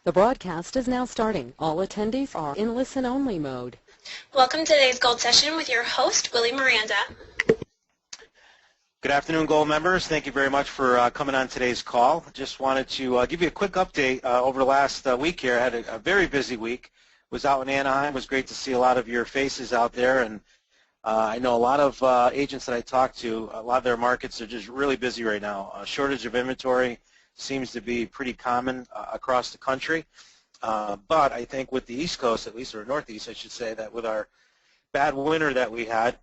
The broadcast is now starting. All attendees are in listen-only mode. Welcome to today's Gold Session with your host, Willie Miranda. Good afternoon, Gold members. Thank you very much for coming on today's call. Just wanted to give you a quick update over the last week here. I had a very busy week. Was out in Anaheim. It was great to see a lot of your faces out there, and I know a lot of agents that I talked to, a lot of their markets are just really busy right now. A shortage of inventory seems to be pretty common across the country, but I think with the East Coast, at least, or Northeast, I should say, that with our bad winter that we had,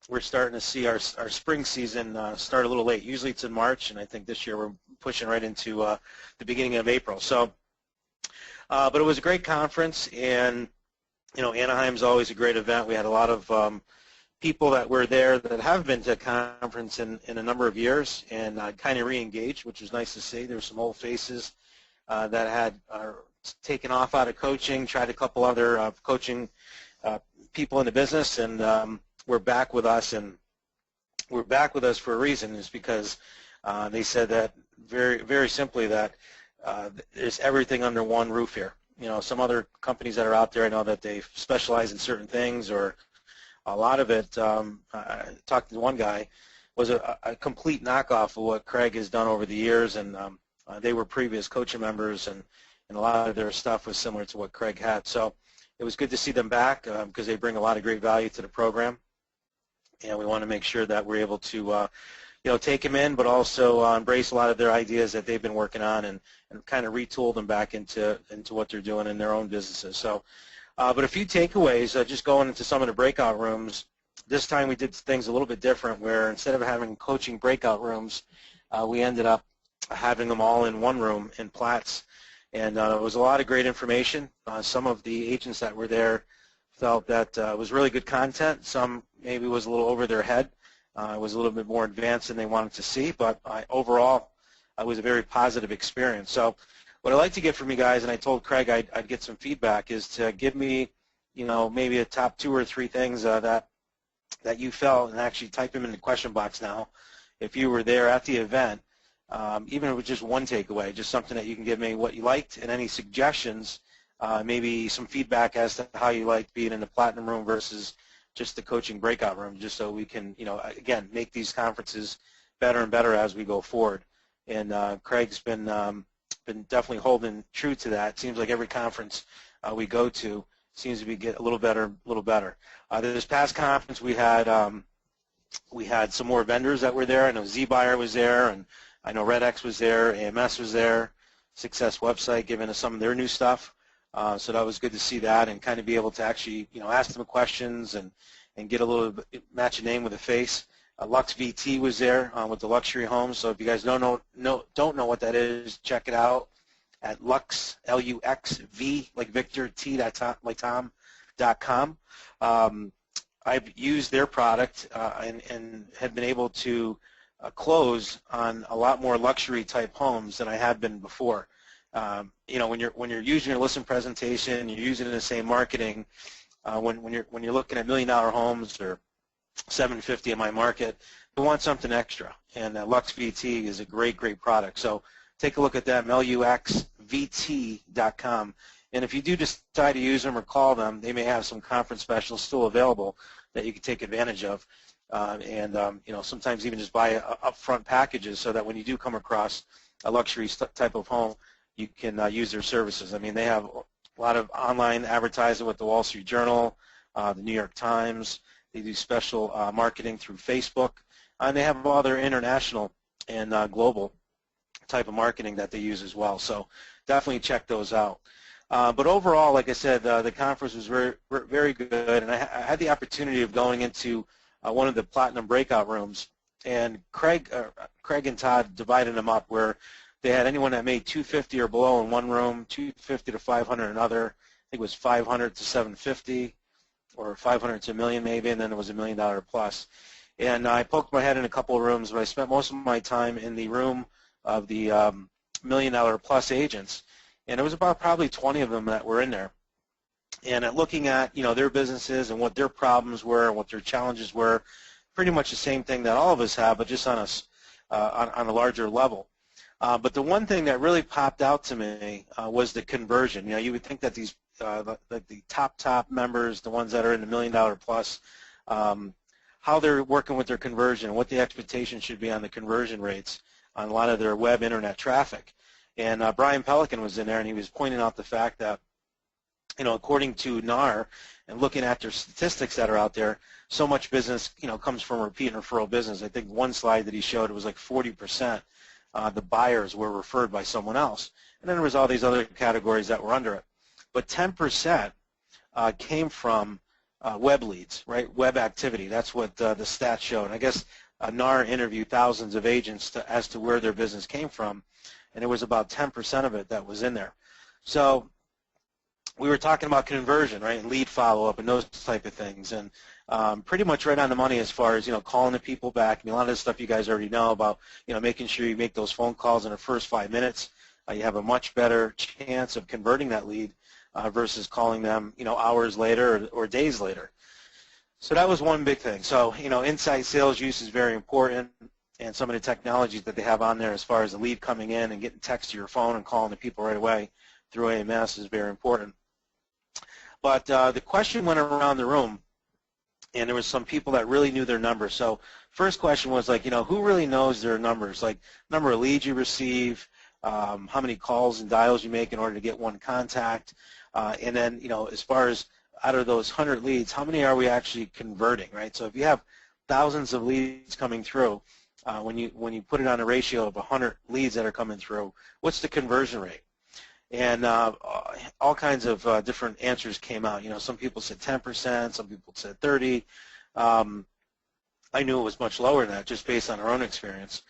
we're starting to see our spring season start a little late. Usually it's in March, and I think this year we're pushing right into the beginning of April. So, but it was a great conference, and you know, Anaheim's always a great event. We had a lot of people that were there that have been to a conference in a number of years and kind of re-engaged, which was nice to see. There were some old faces that had taken off out of coaching, tried a couple other coaching people in the business, and were back with us. And we're back with us for a reason, is because they said that very simply that there's everything under one roof here. You know, some other companies that are out there, I know that they specialize in certain things, or a lot of it, I talked to one guy, was a complete knockoff of what Craig has done over the years, and they were previous coaching members, and a lot of their stuff was similar to what Craig had. So it was good to see them back because they bring a lot of great value to the program, and we want to make sure that we're able to you know, take them in, but also embrace a lot of their ideas that they've been working on, and kind of retool them back into what they're doing in their own businesses. So. But a few takeaways, just going into some of the breakout rooms. This time we did things a little bit different, where instead of having coaching breakout rooms, we ended up having them all in one room in Platts. And it was a lot of great information. Some of the agents that were there felt that it was really good content. Some maybe was a little over their head. It was a little bit more advanced than they wanted to see. But overall, it was a very positive experience. So what I'd like to get from you guys, and I told Craig I'd get some feedback, is to give me, you know, maybe a top 2 or 3 things that you felt, and actually type them in the question box now, if you were there at the event, even if it was just one takeaway, just something that you can give me what you liked, and any suggestions, maybe some feedback as to how you liked being in the Platinum Room versus just the coaching breakout room, just so we can, you know, again, make these conferences better and better as we go forward. And Craig's been definitely holding true to that. It seems like every conference we go to seems to be get a little better. This past conference we had some more vendors that were there. I know Z-Buyer was there, and I know RedX was there, AMS was there, Success Website giving us some of their new stuff. So that was good to see that, and kind of be able to actually, you know, ask them questions and get a little bit, match a name with a face. Lux VT was there with the luxury homes. So if you guys don't know what that is, check it out at Lux, L-U-X-V, like Victor, T, like Tom.com. I've used their product and have been able to close on a lot more luxury type homes than I had been before. You know, when you're using your listing presentation, you're using the same marketing. When you're looking at $1 million homes or 750 in my market, you want something extra, and Lux VT is a great product. So take a look at them, luxvt.com, and if you do decide to use them or call them, they may have some conference specials still available that you can take advantage of, and you know, sometimes even just buy upfront packages so that when you do come across a luxury type of home, you can use their services. I mean, they have a lot of online advertising with the Wall Street Journal, the New York Times. They do special marketing through Facebook, and they have all their international and global type of marketing that they use as well. So definitely check those out. But overall, like I said, the conference was very good, and I had the opportunity of going into one of the Platinum breakout rooms, and Craig and Todd divided them up where they had anyone that made 250 or below in one room, 250 to 500 in another. I think it was 500 to 750. Or 500 to $1 million maybe, and then it was $1 million plus. And I poked my head in a couple of rooms, but I spent most of my time in the room of the $1 million plus agents, and it was about probably 20 of them that were in there. And looking at, you know, their businesses and what their problems were and what their challenges were, pretty much the same thing that all of us have, but just on a larger level. But the one thing that really popped out to me was the conversion. You know, you would think that these the top members, the ones that are in the $1 million plus, how they're working with their conversion, what the expectation should be on the conversion rates on a lot of their web internet traffic. And Brian Pelican was in there, and he was pointing out the fact that, you know, according to NAR and looking at their statistics that are out there, so much business, you know, comes from repeat and referral business. I think one slide that he showed, it was like 40%. The buyers were referred by someone else. And then there was all these other categories that were under it. But 10% came from web leads, right? Web activity. That's what the stats show. And I guess NAR interviewed thousands of agents as to where their business came from, and it was about 10% of it that was in there. So we were talking about conversion, right, and lead follow-up and those type of things, and pretty much right on the money as far as, you know, calling the people back. I mean, a lot of this stuff you guys already know about, you know, making sure you make those phone calls in the first 5 minutes. You have a much better chance of converting that lead versus calling them, you know, hours later or days later. So that was one big thing. So, you know, inside sales use is very important, and some of the technologies that they have on there as far as the lead coming in and getting text to your phone and calling the people right away through AMS is very important. But the question went around the room, and there was some people that really knew their numbers. So first question was like, you know, who really knows their numbers, like number of leads you receive, how many calls and dials you make in order to get one contact, and then, you know, as far as out of those 100 leads, how many are we actually converting, right? So if you have thousands of leads coming through, when you put it on a ratio of 100 leads that are coming through, what's the conversion rate? And all kinds of different answers came out. You know, some people said 10%, some people said 30. I knew it was much lower than that just based on our own experience.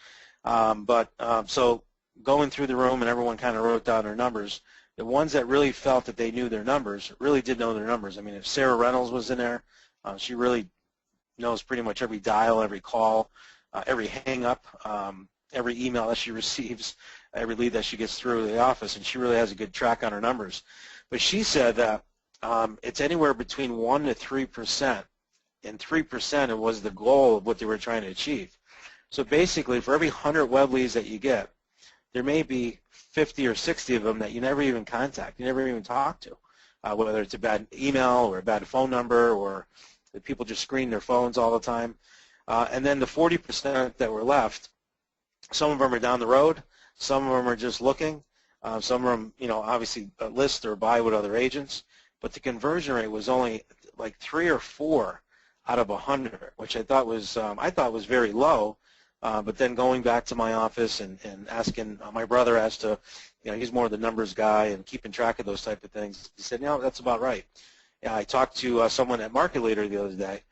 So going through the room and everyone kind of wrote down their numbers, the ones that really felt that they knew their numbers really did know their numbers. I mean, if Sarah Reynolds was in there, she really knows pretty much every dial, every call, every hang-up, every email that she receives, every lead that she gets through the office, and she really has a good track on her numbers. But she said that it's anywhere between 1 to 3%, and 3% was the goal of what they were trying to achieve. So basically, for every 100 web leads that you get, there may be 50 or 60 of them that you never even contact, you never even talk to, whether it's a bad email or a bad phone number or that people just screen their phones all the time. And then the 40% that were left, some of them are down the road, some of them are just looking, some of them, you know, obviously list or buy with other agents, but the conversion rate was only like 3 or 4 out of 100, which I thought was very low. But then going back to my office and asking my brother as to, you know, he's more the numbers guy and keeping track of those type of things, he said, no, that's about right. Yeah, I talked to someone at Market Leader the other day,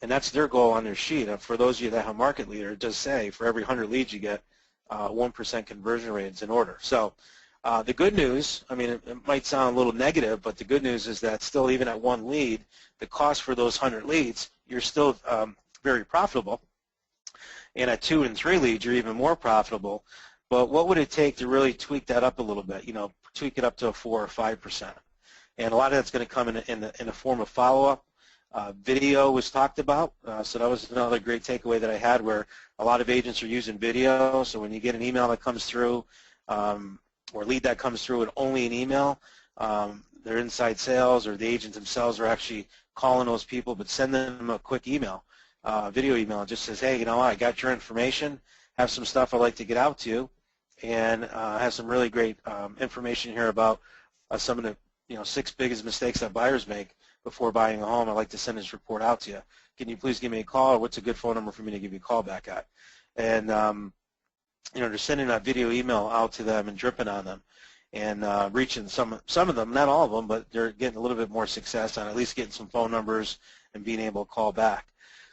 and that's their goal on their sheet. And for those of you that have Market Leader, it does say for every 100 leads you get, 1% conversion rate is in order. So the good news, I mean, it might sound a little negative, but the good news is that still even at one lead, the cost for those 100 leads, you're still very profitable. And at 2 and 3 leads, you're even more profitable. But what would it take to really tweak that up a little bit? You know, tweak it up to a 4 or 5%. And a lot of that's going to come in the form of follow-up. Video was talked about, so that was another great takeaway that I had, where a lot of agents are using video. So when you get an email that comes through or lead that comes through and only an email, their inside sales or the agents themselves are actually calling those people, but send them a quick email. Video email, just says, hey, you know, I got your information, have some stuff I'd like to get out to you, and have some really great information here about some of the, you know, 6 biggest mistakes that buyers make before buying a home. I'd like to send this report out to you. Can you please give me a call, or what's a good phone number for me to give you a call back at? And you know, they're sending that video email out to them and dripping on them, and reaching some of them, not all of them, but they're getting a little bit more success on at least getting some phone numbers and being able to call back.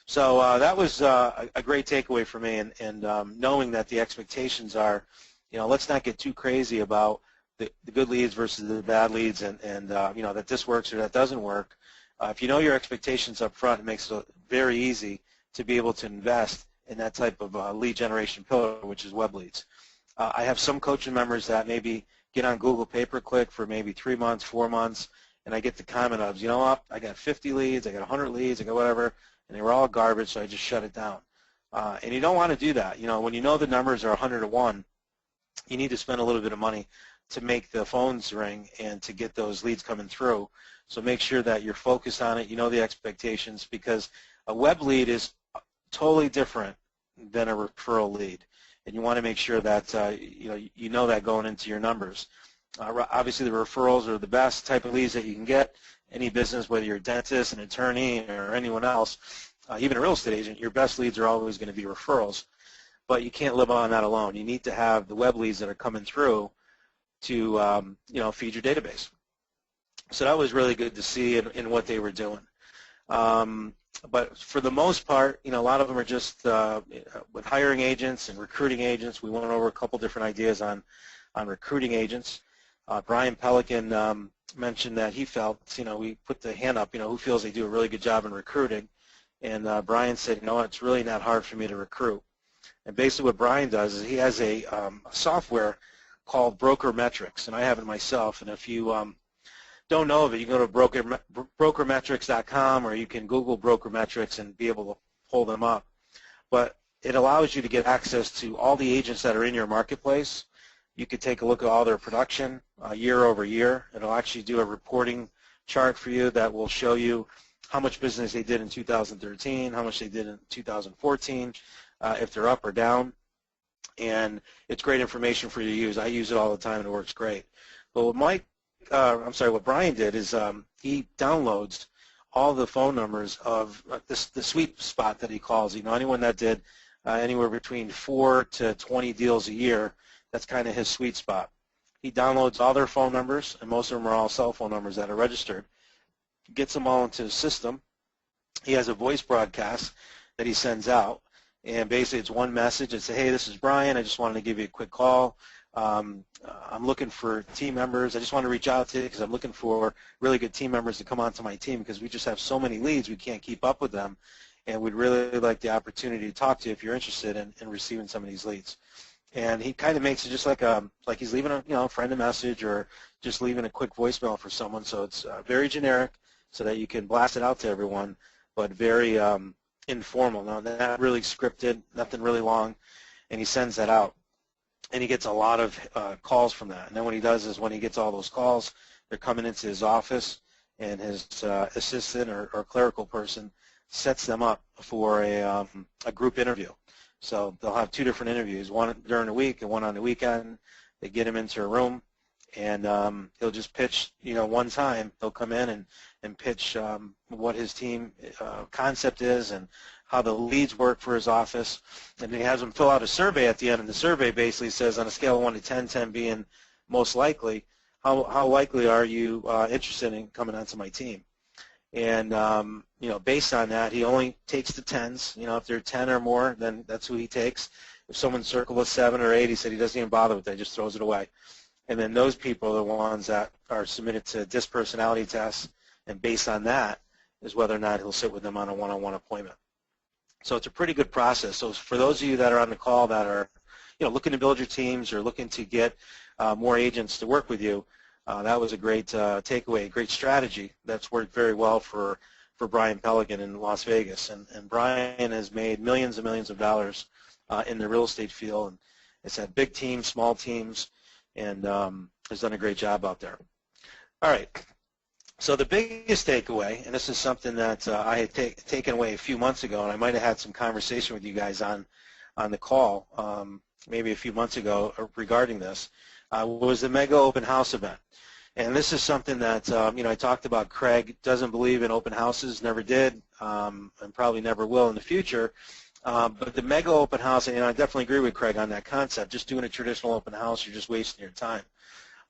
So that was a great takeaway for me, and knowing that the expectations are, you know, let's not get too crazy about the good leads versus the bad leads, and you know, that this works or that doesn't work. If you know your expectations up front, it makes it very easy to be able to invest in that type of lead generation pillar, which is web leads. I have some coaching members that maybe get on Google pay-per-click for maybe 3 months, 4 months, and I get the comment of, you know what, I got 50 leads, I got 100 leads, I got whatever, and they were all garbage, so I just shut it down. And you don't want to do that. You know, when you know the numbers are 100 to 1, you need to spend a little bit of money to make the phones ring and to get those leads coming through. So make sure that you're focused on it, you know the expectations, because a web lead is totally different than a referral lead. And you want to make sure that you know that going into your numbers. Obviously, the referrals are the best type of leads that you can get. Any business, whether you're a dentist, an attorney, or anyone else, even a real estate agent, your best leads are always going to be referrals. But you can't live on that alone. You need to have the web leads that are coming through to feed your database. So that was really good to see in what they were doing. But for the most part, a lot of them are just with hiring agents and recruiting agents. We went over a couple different ideas on recruiting agents. Brian Pelican mentioned that he felt, we put the hand up, who feels they do a really good job in recruiting. And Brian said, it's really not hard for me to recruit. And basically what Brian does is he has a software called Broker Metrics, and I have it myself. And if you don't know of it, you can go to brokermetrics.com, or you can Google Broker Metrics and be able to pull them up. But it allows you to get access to all the agents that are in your marketplace. You could take a look at all their production year over year. It'll actually do a reporting chart for you that will show you how much business they did in 2013, how much they did in 2014, if they're up or down. And it's great information for you to use. I use it all the time, and it works great. But what Brian did is he downloads all the phone numbers of the sweet spot that he calls. Anyone that did anywhere between 4 to 20 deals a year, that's kind of his sweet spot. He downloads all their phone numbers, and most of them are all cell phone numbers that are registered, gets them all into his system. He has a voice broadcast that he sends out, and basically it's one message. It's, hey, this is Brian. I just wanted to give you a quick call. I'm looking for team members. I just want to reach out to you because I'm looking for really good team members to come onto my team because we just have so many leads we can't keep up with them, and we'd really like the opportunity to talk to you if you're interested in receiving some of these leads. And he kind of makes it just like he's leaving a friend a message or just leaving a quick voicemail for someone. So it's very generic so that you can blast it out to everyone, but very informal. Now, not really scripted, nothing really long, and he sends that out. And he gets a lot of calls from that. And then what he does is when he gets all those calls, they're coming into his office, and his assistant or clerical person sets them up for a group interview. So they'll have two different interviews, one during the week and one on the weekend. They get him into a room, and he'll just pitch, one time. He'll come in and pitch what his team concept is and how the leads work for his office. And then he has them fill out a survey at the end, and the survey basically says on a scale of 1 to 10, 10 being most likely, how likely are you interested in coming onto my team? And, based on that, he only takes the 10s. If they're 10 or more, then that's who he takes. If someone circled a 7 or 8, he said he doesn't even bother with it, he just throws it away. And then those people are the ones that are submitted to DISC personality tests, and based on that is whether or not he'll sit with them on a one-on-one appointment. So it's a pretty good process. So for those of you that are on the call that are, looking to build your teams or looking to get more agents to work with you, that was a great takeaway, a great strategy that's worked very well for Brian Pelican in Las Vegas. And Brian has made millions and millions of dollars in the real estate field, and has had big teams, small teams, and has done a great job out there. All right. So the biggest takeaway, and this is something that I had taken away a few months ago, and I might have had some conversation with you guys on the call maybe a few months ago regarding this, was the Mega Open House event. And this is something that, I talked about. Craig doesn't believe in open houses, never did, and probably never will in the future. But the Mega Open House, and I definitely agree with Craig on that concept. Just doing a traditional open house, you're just wasting your time.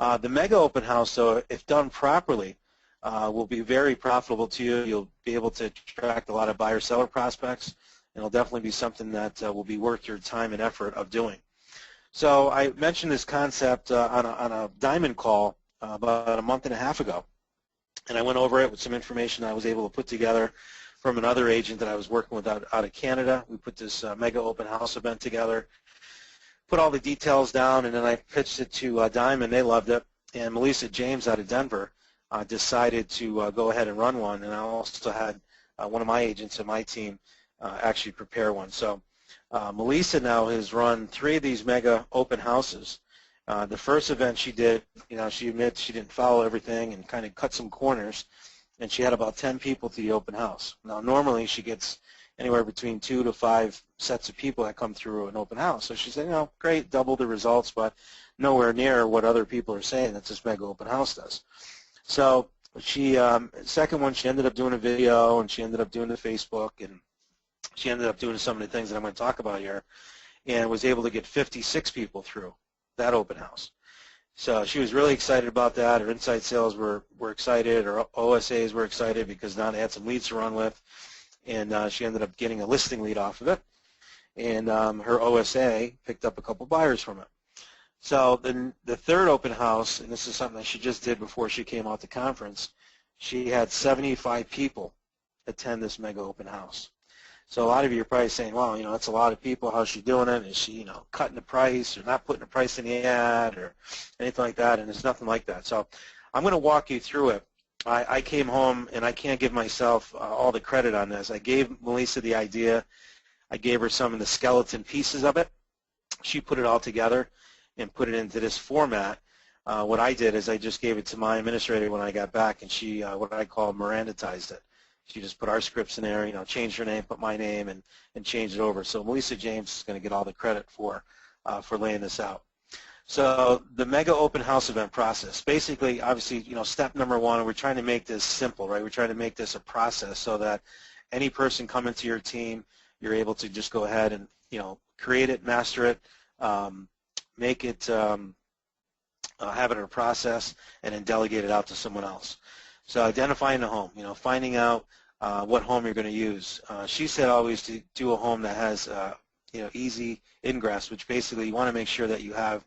The Mega Open House, though, if done properly, will be very profitable to you. You'll be able to attract a lot of buyer-seller prospects, and it'll definitely be something that will be worth your time and effort of doing. So I mentioned this concept on a diamond call about a month and a half ago, and I went over it with some information I was able to put together from another agent that I was working with out of Canada. We put this Mega Open House event together, put all the details down, and then I pitched it to Diamond. They loved it, and Melissa James out of Denver decided to go ahead and run one, and I also had one of my agents in my team actually prepare one. So Melissa now has run 3 of these Mega Open Houses, The first event she did, she admits she didn't follow everything and kind of cut some corners, and she had about 10 people to the open house. Now, normally she gets anywhere between 2 to 5 sets of people that come through an open house. So she said, great, double the results, but nowhere near what other people are saying that this mega open house does. So she, second one, she ended up doing a video, and she ended up doing the Facebook, and she ended up doing some of the things that I'm going to talk about here, and was able to get 56 people through that open house. So she was really excited about that. Her inside sales were excited. Her OSAs were excited because now they had some leads to run with, and she ended up getting a listing lead off of it. And her OSA picked up a couple buyers from it. So then the third open house, and this is something that she just did before she came out to conference, she had 75 people attend this mega open house. So a lot of you are probably saying, well, that's a lot of people. How's she doing it? Is she, cutting the price or not putting the price in the ad or anything like that? And it's nothing like that. So I'm going to walk you through it. I came home, and I can't give myself all the credit on this. I gave Melissa the idea. I gave her some of the skeleton pieces of it. She put it all together and put it into this format. What I did is I just gave it to my administrator when I got back, and she, what I call Mirandatized it. She just put our scripts in there, changed her name, put my name, and changed it over. So Melissa James is going to get all the credit for laying this out. So the mega open house event process, basically, obviously, step number one, we're trying to make this simple, right? We're trying to make this a process so that any person coming to your team, you're able to just go ahead and, create it, master it, make it, have it in a process, and then delegate it out to someone else. So identifying the home, finding out what home you're going to use. She said always to do a home that has, easy ingress, which basically you want to make sure that you have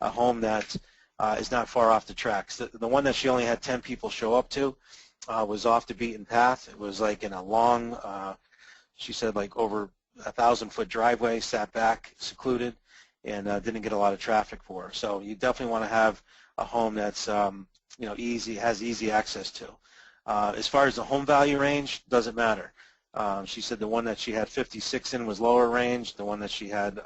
a home that is not far off the tracks. The one that she only had 10 people show up to was off the beaten path. It was like in a long, she said like over 1,000-foot driveway, sat back, secluded, and didn't get a lot of traffic for her. So you definitely want to have a home that's easy, has easy access to. As far as the home value range, doesn't matter. She said the one that she had 56 in was lower range. The one that she had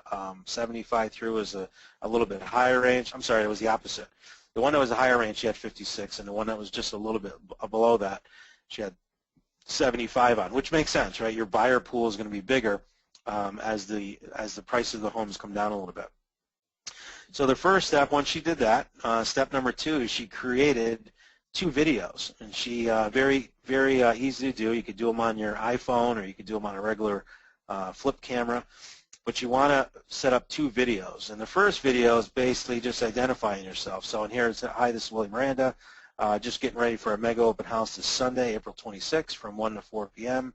75 through was a little bit higher range. I'm sorry, it was the opposite. The one that was a higher range, she had 56, and the one that was just a little bit below that, she had 75 on, which makes sense, right? Your buyer pool is going to be bigger as the price of the homes come down a little bit. So the first step, once she did that, step number two is she created 2 videos, and she very easy to do. You could do them on your iPhone, or you could do them on a regular flip camera, but you want to set up 2 videos. And the first video is basically just identifying yourself. So in here it's, hi, this is Willie Miranda, just getting ready for a mega open house this Sunday, April 26th, from 1 to 4 p.m.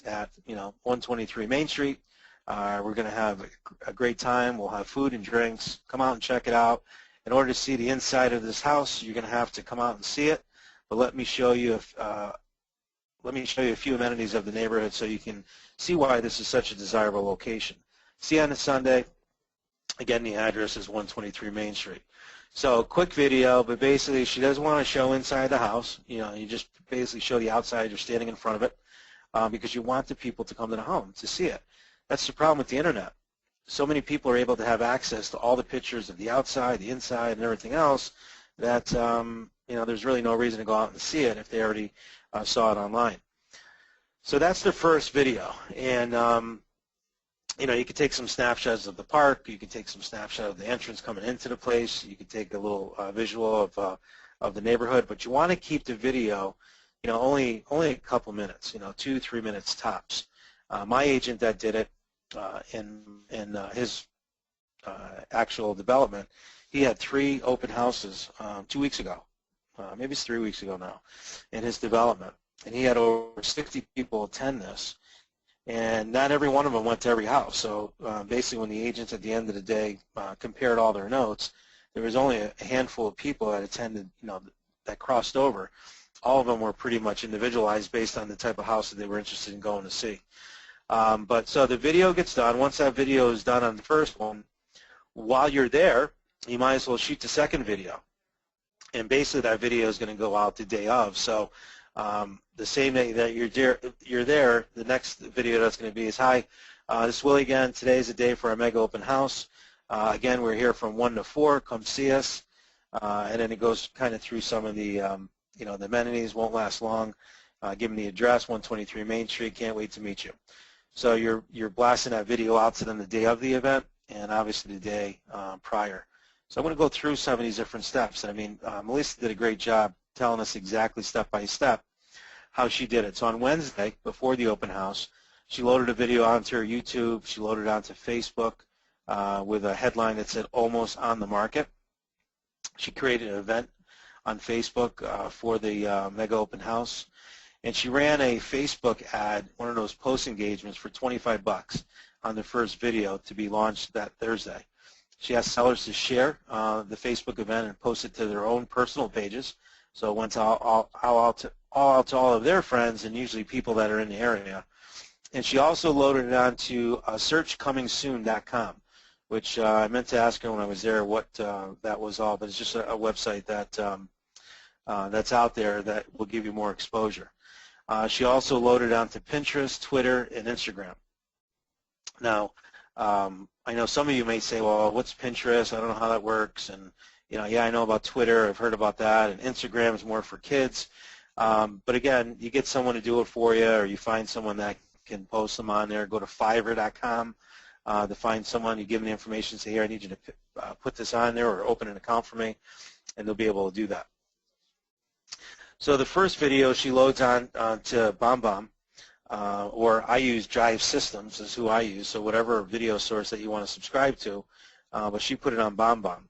at 123 Main Street. We're going to have a great time. We'll have food and drinks. Come out and check it out. In order to see the inside of this house, you're going to have to come out and see it. But let me show you a few amenities of the neighborhood so you can see why this is such a desirable location. See you on a Sunday. Again, the address is 123 Main Street. So quick video, but basically she doesn't want to show inside the house. You just basically show the outside. You're standing in front of it because you want the people to come to the home to see it. That's the problem with the internet. So many people are able to have access to all the pictures of the outside, the inside, and everything else that there's really no reason to go out and see it if they already saw it online. So that's the first video, and you could take some snapshots of the park. You could take some snapshot of the entrance coming into the place. You could take a little visual of the neighborhood, but you want to keep the video, only a couple minutes, 2-3 minutes tops. My agent that did it. In his actual development, he had 3 open houses 2 weeks ago, maybe it's 3 weeks ago now, in his development, and he had over 60 people attend this, and not every one of them went to every house. So basically, when the agents at the end of the day compared all their notes, there was only a handful of people that attended, that crossed over. All of them were pretty much individualized based on the type of house that they were interested in going to see. But so the video gets done. Once that video is done on the first one, while you're there, you might as well shoot the second video. And basically that video is going to go out the day of. So the same day that you're there, the next video that's going to be is, hi, this is Willie again. Today is the day for our mega open house. Again, we're here from 1 to 4. Come see us. And then it goes kind of through some of the, the amenities. Won't last long. Give them the address, 123 Main Street. Can't wait to meet you. So you're blasting that video out to them the day of the event and obviously the day prior. So I'm going to go through some of these different steps. I mean, Melissa did a great job telling us exactly step by step how she did it. So on Wednesday, before the open house, she loaded a video onto her YouTube. She loaded it onto Facebook with a headline that said "Almost on the Market." She created an event on Facebook for the mega open house, and she ran a Facebook ad, one of those post engagements, for 25 bucks on the first video to be launched that Thursday. She asked sellers to share the Facebook event and post it to their own personal pages, so it went out to all of their friends and usually people that are in the area. And she also loaded it onto searchcomingsoon.com, which I meant to ask her when I was there what that was all, but it's just a website that that's out there that will give you more exposure. She also loaded onto Pinterest, Twitter, and Instagram. Now, I know some of you may say, well, what's Pinterest? I don't know how that works. And, yeah, I know about Twitter. I've heard about that. And Instagram is more for kids. But, again, you get someone to do it for you, or you find someone that can post them on there. Go to Fiverr.com to find someone. You give them the information, say, here, I need you to put this on there or open an account for me, and they'll be able to do that. So the first video she loads on to BombBomb, or I use Drive Systems is who I use, so whatever video source that you want to subscribe to, but she put it on BombBomb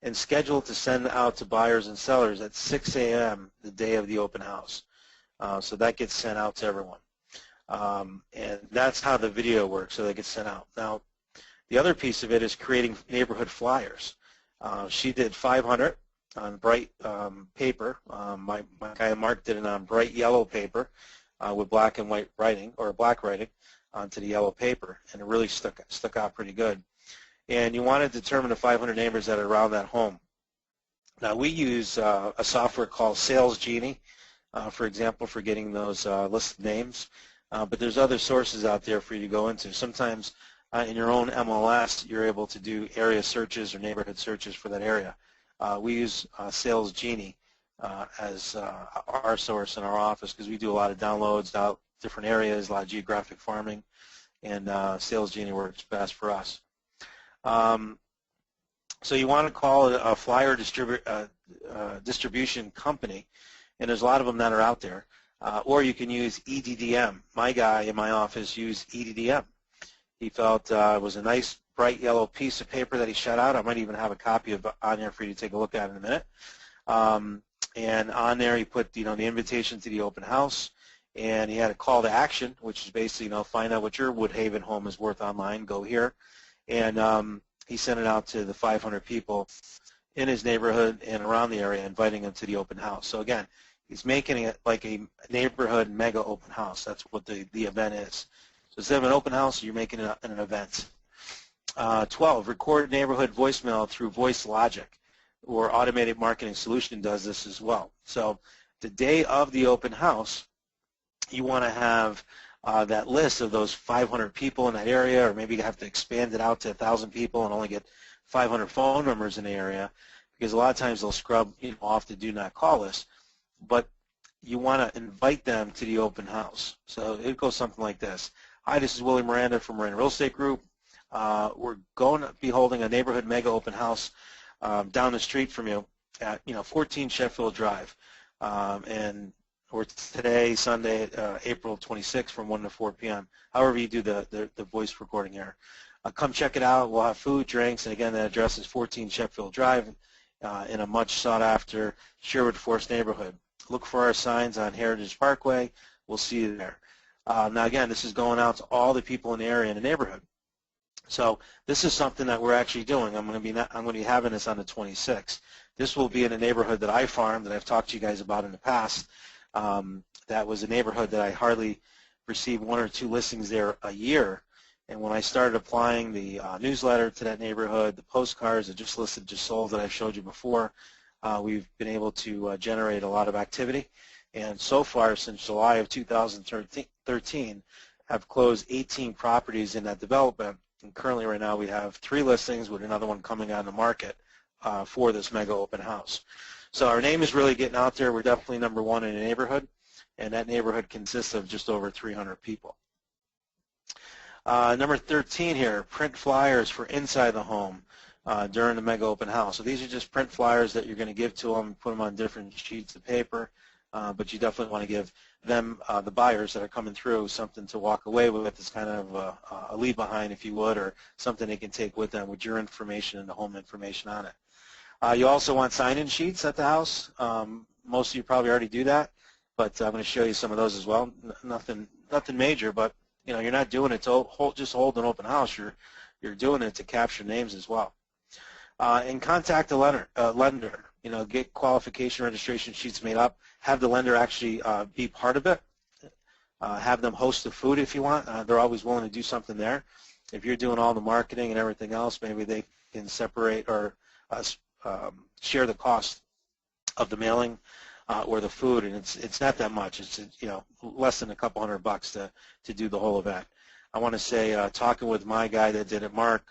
and scheduled to send out to buyers and sellers at 6 a.m. the day of the open house. So that gets sent out to everyone. And that's how the video works, so they get sent out. Now, the other piece of it is creating neighborhood flyers. She did 500 on bright paper. My guy Mark did it on bright yellow paper with black and white writing, or black writing, onto the yellow paper, and it really stuck out pretty good. And you want to determine the 500 neighbors that are around that home. Now, we use a software called Sales Genie, for example, for getting those listed names. But there's other sources out there for you to go into. Sometimes in your own MLS, you're able to do area searches or neighborhood searches for that area. We use Sales Genie as our source in our office because we do a lot of downloads out different areas, a lot of geographic farming, and Sales Genie works best for us. So you want to call it a flyer distribution company, and there's a lot of them that are out there. Or you can use EDDM. My guy in my office used EDDM. He felt it was a nice bright yellow piece of paper that he shot out. I might even have a copy of it on there for you to take a look at in a minute. And on there he put the invitation to the open house, and he had a call to action, which is basically find out what your Woodhaven home is worth online. Go here, and he sent it out to the 500 people in his neighborhood and around the area, inviting them to the open house. So again, he's making it like a neighborhood mega open house. That's what the event is. So instead of an open house, you're making it an event. 12, record neighborhood voicemail through Voice Logic, or Automated Marketing Solution does this as well. So the day of the open house, you want to have that list of those 500 people in that area, or maybe you have to expand it out to 1,000 people and only get 500 phone numbers in the area, because a lot of times they'll scrub off the do not call list. But you want to invite them to the open house. So it goes something like this. Hi, this is Willie Miranda from Miranda Real Estate Group. We're going to be holding a neighborhood mega open house down the street from you at 14 Sheffield Drive. And we're today, Sunday, April 26th from 1 to 4 p.m. However you do the voice recording here. Come check it out. We'll have food, drinks, and again, the address is 14 Sheffield Drive in a much sought-after Sherwood Forest neighborhood. Look for our signs on Heritage Parkway. We'll see you there. Now, again, this is going out to all the people in the area in the neighborhood. So this is something that we're actually doing. I'm going to be having this on the 26th. This will be in a neighborhood that I farmed, that I've talked to you guys about in the past. That was a neighborhood that I hardly received 1 or 2 listings there a year. And when I started applying the newsletter to that neighborhood, the postcards, the just listed, just sold that I showed you before, we've been able to generate a lot of activity. And so far, since July of 2013, have closed 18 properties in that development And currently right now we have 3 listings with another one coming on the market for this mega open house. So our name is really getting out there. We're definitely number 1 in the neighborhood, and that neighborhood consists of just over 300 people. Number 13 here, print flyers for inside the home during the mega open house. So these are just print flyers that you're going to give to them, put them on different sheets of paper, but you definitely want to give them, the buyers that are coming through, something to walk away with. It's kind of a leave behind, if you would, or something they can take with them with your information and the home information on it. You also want sign-in sheets at the house. Most of you probably already do that, but I'm going to show you some of those as well. Nothing major, but you know, you're not doing it to just hold an open house. You're doing it to capture names as well. And contact the lender. You know, get qualification registration sheets made up. Have the lender actually be part of it. Have them host the food if you want. They're always willing to do something there. If you're doing all the marketing and everything else, maybe they can separate or share the cost of the mailing or the food, and it's not that much. It's, you know, less than a couple $100 to do the whole event. I want to say, talking with my guy that did it, Mark,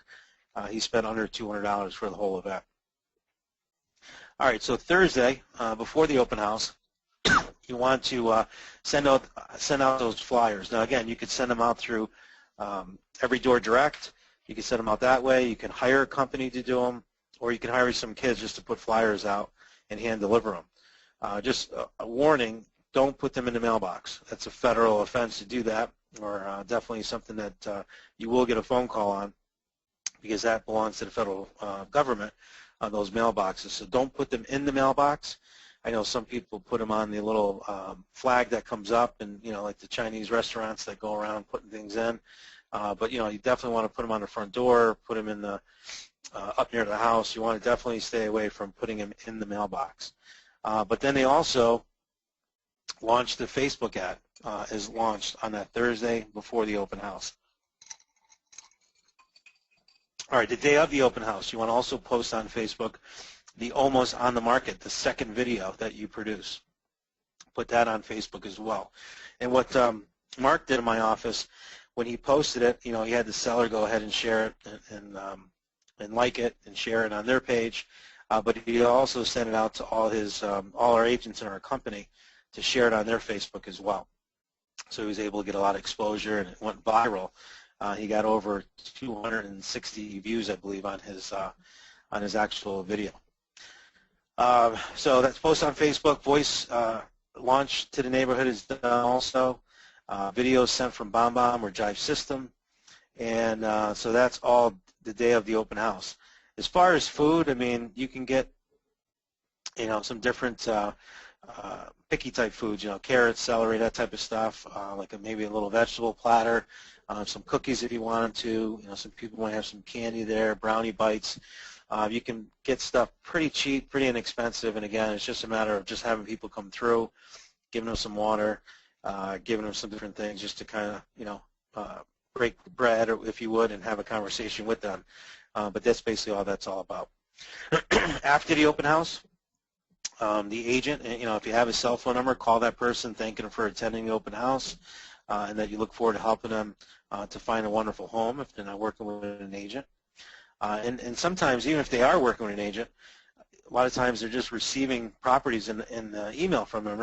he spent under $200 for the whole event. All right, so Thursday before the open house, you want to send out those flyers. Now again, you could send them out through Every Door Direct. You can send them out that way. You can hire a company to do them, or you can hire some kids just to put flyers out and hand deliver them. Just a warning, don't put them in the mailbox. That's a federal offense to do that, or definitely something that you will get a phone call on, because that belongs to the federal government on those mailboxes. So don't put them in the mailbox. I know some people put them on the little flag that comes up, and you know, like the Chinese restaurants that go around putting things in. But you know, you definitely want to put them on the front door, put them in the up near the house. You want to definitely stay away from putting them in the mailbox. But then they also launched the Facebook ad, is launched on that Thursday before the open house. All right, the day of the open house, you want to also post on Facebook the Almost on the Market, the second video that you produce. Put that on Facebook as well. And what Mark did in my office, when he posted it, you know, he had the seller go ahead and share it and like it and share it on their page. But he also sent it out to all our agents in our company to share it on their Facebook as well. So he was able to get a lot of exposure, and it went viral. He got over 260 views, I believe, on his actual video. So that's posted on Facebook. Voice launch to the neighborhood is done also. Videos sent from BombBomb or Jive System, and so that's all the day of the open house. As far as food, I mean, you can get, you know, some different picky type foods, you know, carrots, celery, that type of stuff, like maybe a little vegetable platter, some cookies if you wanted to. You know, some people might have some candy there, brownie bites. You can get stuff pretty cheap, pretty inexpensive, and again, it's just a matter of just having people come through, giving them some water, giving them some different things just to kind of, you know, break bread, or if you would, and have a conversation with them. But that's basically all that's all about. After the open house, the agent, you know, if you have a cell phone number, call that person, thanking them for attending the open house, and that you look forward to helping them to find a wonderful home if they're not working with an agent. And sometimes, even if they are working with an agent, a lot of times they're just receiving properties in the email from them.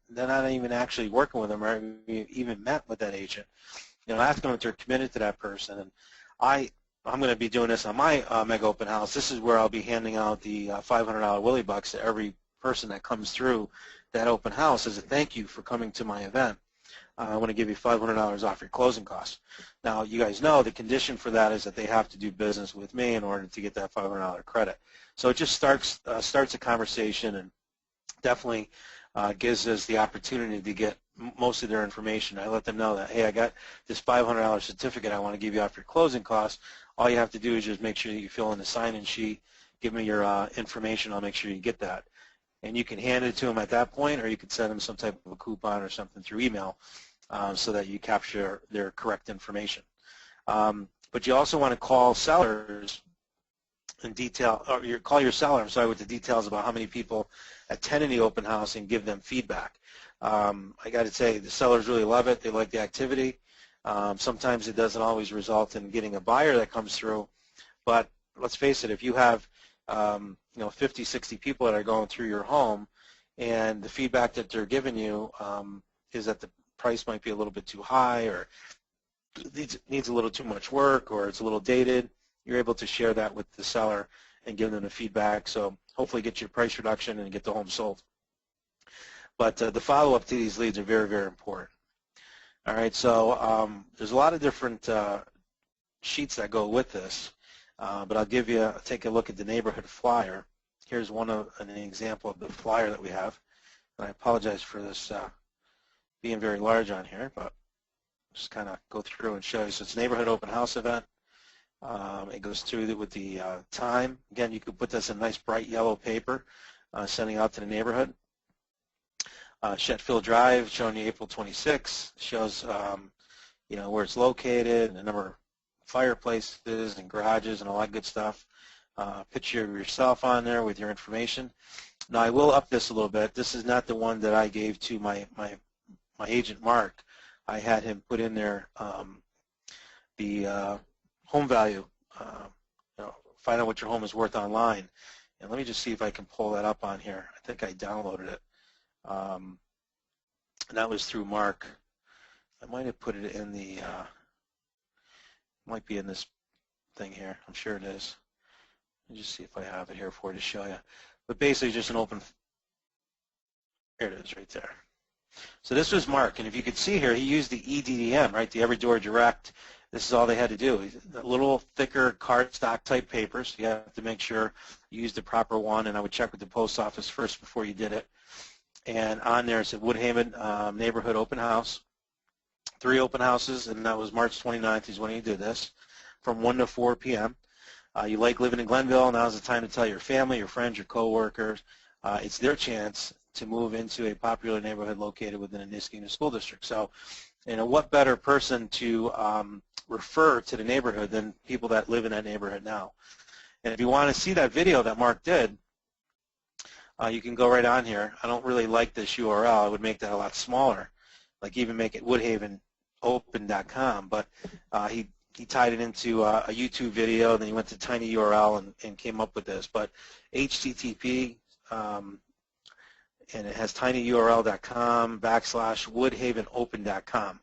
They're not even actually working with them or even met with that agent. You know, ask them if they're committed to that person. And I'm going to be doing this on my mega open house. This is where I'll be handing out the $500 Willie Bucks to every person that comes through that open house as a thank you for coming to my event. I want to give you $500 off your closing costs. Now, you guys know the condition for that is that they have to do business with me in order to get that $500 credit. So it just starts a conversation, and definitely gives us the opportunity to get most of their information. I let them know that, hey, I got this $500 certificate I want to give you off your closing costs. All you have to do is just make sure that you fill in the sign-in sheet, give me your information, I'll make sure you get that. And you can hand it to them at that point, or you could send them some type of a coupon or something through email so that you capture their correct information. But you also want to call sellers in detail, or call your seller, I'm sorry, with the details about how many people attended the open house and give them feedback. I got to say, the sellers really love it. They like the activity. Sometimes it doesn't always result in getting a buyer that comes through, but let's face it, if you have 50, 60 people that are going through your home, and the feedback that they're giving you is that the price might be a little bit too high, or needs a little too much work, or it's a little dated, you're able to share that with the seller and give them the feedback. So hopefully get your price reduction and get the home sold. But the follow-up to these leads are very, very important. All right, so there's a lot of different sheets that go with this, but I'll take a look at the neighborhood flyer. Here's an example of the flyer that we have. And I apologize for this being very large on here, but just kind of go through and show you. So it's a neighborhood open house event. It goes through with the time. Again, you could put this in nice bright yellow paper, sending out to the neighborhood. Shetfield Drive, showing you April 26, shows where it's located and the number of fireplaces and garages and all that good stuff. Picture of yourself on there with your information. Now I will up this a little bit. This is not the one that I gave to my agent Mark. I had him put in there the home value, find out what your home is worth online. And let me just see if I can pull that up on here. I think I downloaded it. And that was through Mark. I might have put it in the, might be in this thing here. I'm sure it is. Let me just see if I have it here for you to show you. But basically just an open, here it is right there. So this was Mark, and if you could see here, he used the EDDM, right, the Every Door Direct. This is all they had to do. A little thicker cardstock type papers. You have to make sure you use the proper one, and I would check with the post office first before you did it. And on there it said Woodhaven Neighborhood Open House. 3 open houses, and that was March 29th is when he did this, from 1 to 4 p.m. You like living in Glenville, now's the time to tell your family, your friends, your coworkers. It's their chance to move into a popular neighborhood located within a Niskayuna school district. So, what better person to refer to the neighborhood than people that live in that neighborhood now? And if you want to see that video that Mark did, you can go right on here. I don't really like this URL. I would make that a lot smaller, like even make it woodhavenopen.com. But he tied it into a YouTube video, and then he went to tinyurl and came up with this. But HTTP, and it has tinyurl.com/woodhavenopen.com.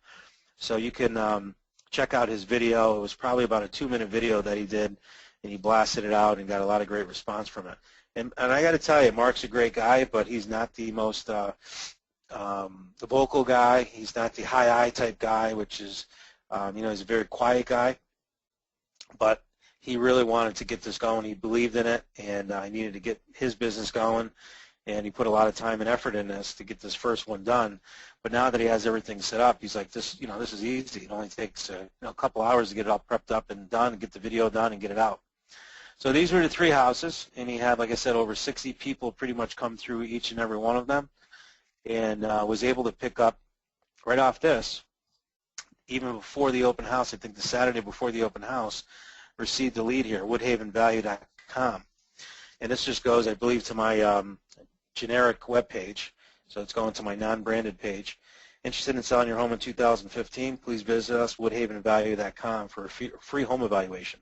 So you can check out his video. It was probably about a 2-minute video that he did, and he blasted it out and got a lot of great response from it. And I got to tell you, Mark's a great guy, but he's not the most the vocal guy. He's not the high I type guy, which is, he's a very quiet guy. But he really wanted to get this going. He believed in it, and he needed to get his business going. And he put a lot of time and effort in this to get this first one done. But now that he has everything set up, he's like, this is easy. It only takes a couple hours to get it all prepped up and done, and get the video done and get it out. So these were the 3 houses, and he had, like I said, over 60 people pretty much come through each and every one of them, and was able to pick up right off this, even before the open house. I think the Saturday before the open house, received the lead here, woodhavenvalue.com. And this just goes, I believe, to my generic web page, so it's going to my non-branded page. Interested in selling your home in 2015? Please visit us, woodhavenvalue.com, for a free home evaluation.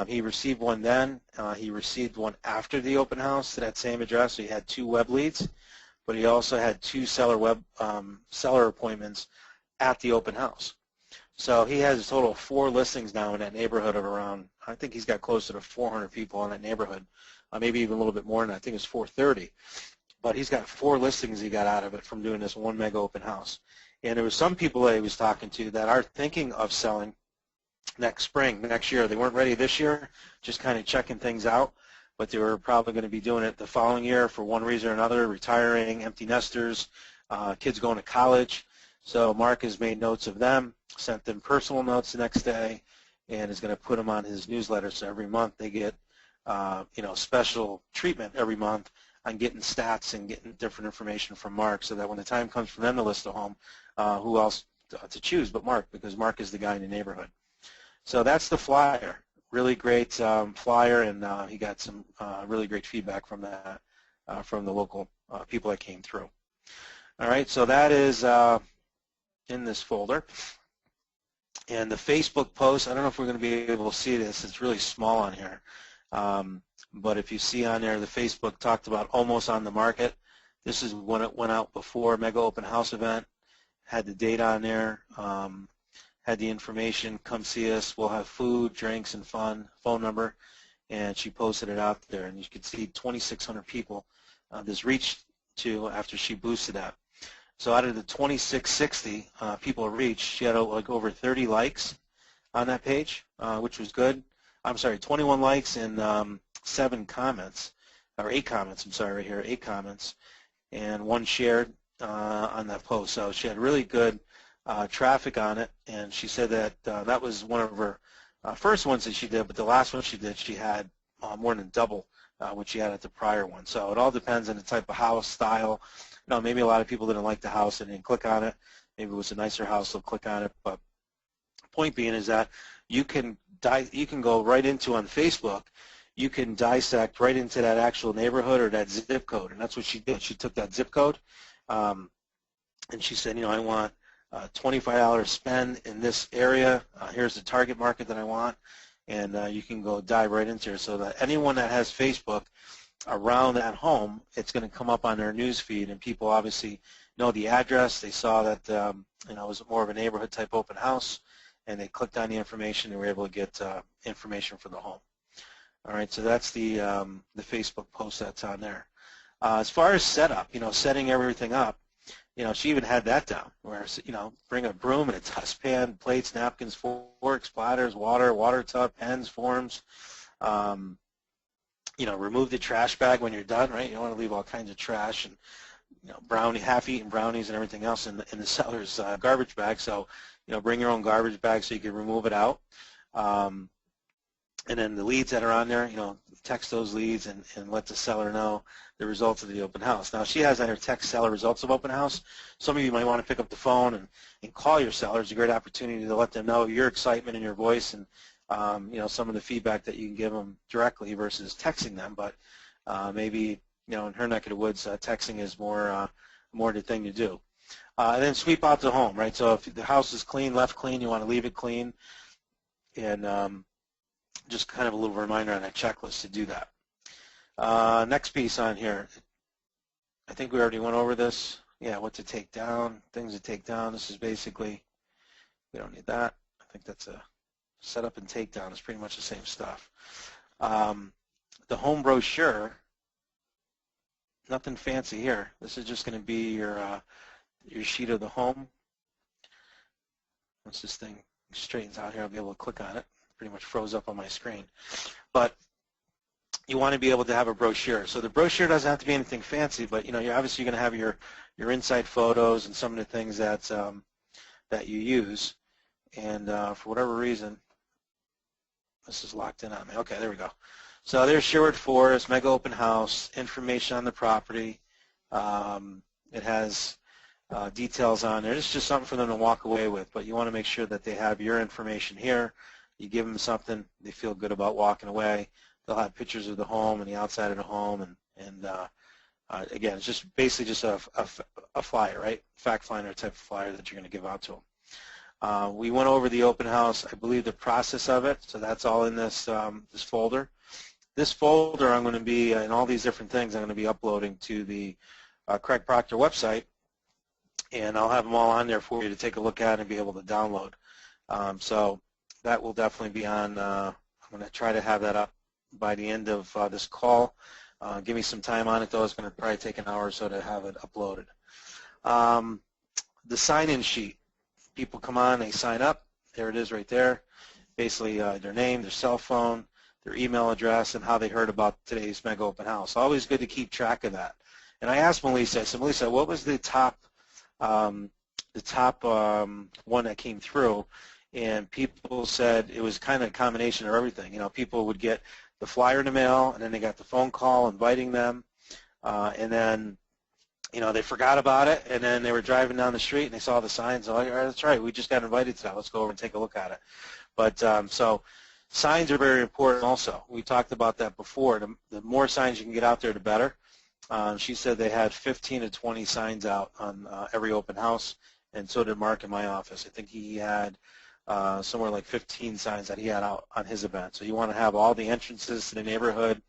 He received one then. He received one after the open house to that same address. So he had 2 web leads, but he also had 2 seller appointments at the open house. So he has a total of 4 listings now in that neighborhood of around, I think he's got closer to 400 people in that neighborhood, maybe even a little bit more than that. I think it's 430. But he's got 4 listings he got out of it from doing this 1 mega open house. And there was some people that he was talking to that are thinking of selling next year. They weren't ready this year, just kind of checking things out, but they were probably going to be doing it the following year for one reason or another, retiring, empty nesters, kids going to college. So Mark has made notes of them, sent them personal notes the next day, and is going to put them on his newsletter. So every month they get special treatment every month on getting stats and getting different information from Mark, so that when the time comes for them to list a home, who else to choose but Mark, because Mark is the guy in the neighborhood. So that's the flyer. Really great flyer, and he got some really great feedback from that, from the local people that came through. All right, so that is in this folder. And the Facebook post, I don't know if we're going to be able to see this. It's really small on here. But if you see on there, the Facebook talked about almost on the market. This is when it went out before Mega Open House event. Had the date on there. Had the information. Come see us. We'll have food, drinks, and fun. Phone number. And she posted it out there. And you could see 2,600 people this reached to after she boosted that. So out of the 2,660 people reached, she had like over 30 likes on that page, which was good. I'm sorry, 21 likes and 7 comments, or 8 comments, I'm sorry, right here, 8 comments, and 1 shared on that post. So she had really good traffic on it, and she said that that was one of her first ones that she did, but the last one she did, she had more than double what she had at the prior one. So it all depends on the type of house, style. You know, maybe a lot of people didn't like the house and didn't click on it. Maybe it was a nicer house, they'll click on it. But point being is that you can go right into on Facebook. You can dissect right into that actual neighborhood or that zip code, and that's what she did. She took that zip code, and she said, you know, I want $25 spend in this area. Here's the target market that I want, and you can go dive right into it. So that anyone that has Facebook around that home, it's going to come up on their news feed, and people obviously know the address. They saw that you know, it was more of a neighborhood type open house, and they clicked on the information and were able to get information for the home. All right, so that's the Facebook post that's on there. As far as setup, you know, setting everything up, you know, she even had that down, where, you know, bring a broom and a dustpan, plates, napkins, forks, platters, water tub, pens, forms. You know, remove the trash bag when you're done, right? You don't want to leave all kinds of trash and, you know, half-eaten brownies and everything else in the seller's garbage bag. So, you know, bring your own garbage bag so you can remove it out. And then the leads that are on there, you know, text those leads and let the seller know the results of the open house. Now, she has on her text seller results of open house. Some of you might want to pick up the phone and call your seller. It's a great opportunity to let them know your excitement in your voice and, you know, some of the feedback that you can give them directly versus texting them. But maybe, you know, in her neck of the woods, texting is more the thing to do. And then sweep out the home, right? So if the house is clean, left clean, you want to leave it clean. And just kind of a little reminder on that checklist to do that. Next piece on here, I think we already went over this. Yeah, what to take down, things to take down. This is basically, we don't need that. I think that's a setup and takedown is pretty much the same stuff. The home brochure, nothing fancy here. This is just going to be your sheet of the home. Once this thing straightens out here, I'll be able to click on it. Pretty much froze up on my screen. But you want to be able to have a brochure. So the brochure doesn't have to be anything fancy, but, you know, you're obviously going to have your inside photos and some of the things that that you use. And for whatever reason, this is locked in on me. Okay, there we go. So there's Sherwood Forest, Mega Open House, information on the property. It has details on there. It's just something for them to walk away with, but you want to make sure that they have your information here. You give them something, they feel good about walking away. They'll have pictures of the home and the outside of the home, and again, it's just basically just a flyer, right? Fact finder type of flyer that you're going to give out to them. We went over the open house, I believe the process of it, so that's all in this this folder. This folder I'm going to be, and all these different things I'm going to be uploading to the Craig Proctor website, and I'll have them all on there for you to take a look at and be able to download. So that will definitely be on. I'm going to try to have that up by the end of this call. Give me some time on it, though. It's going to probably take an hour or so to have it uploaded. The sign-in sheet. People come on, they sign up. There it is right there. Basically their name, their cell phone, their email address, and how they heard about today's Mega Open House. Always good to keep track of that. And I asked Melissa, I said, Melissa, what was the top one that came through? And people said it was kind of a combination of everything. You know, people would get the flyer in the mail, and then they got the phone call inviting them, and then, you know, they forgot about it, and then they were driving down the street and they saw the signs. Oh, that's right, we just got invited to that. Let's go over and take a look at it. But so signs are very important also. We talked about that before. The more signs you can get out there, the better. She said they had 15 to 20 signs out on every open house, and so did Mark in my office. I think he had somewhere like 15 signs that he had out on his event. So you want to have all the entrances to the neighborhood,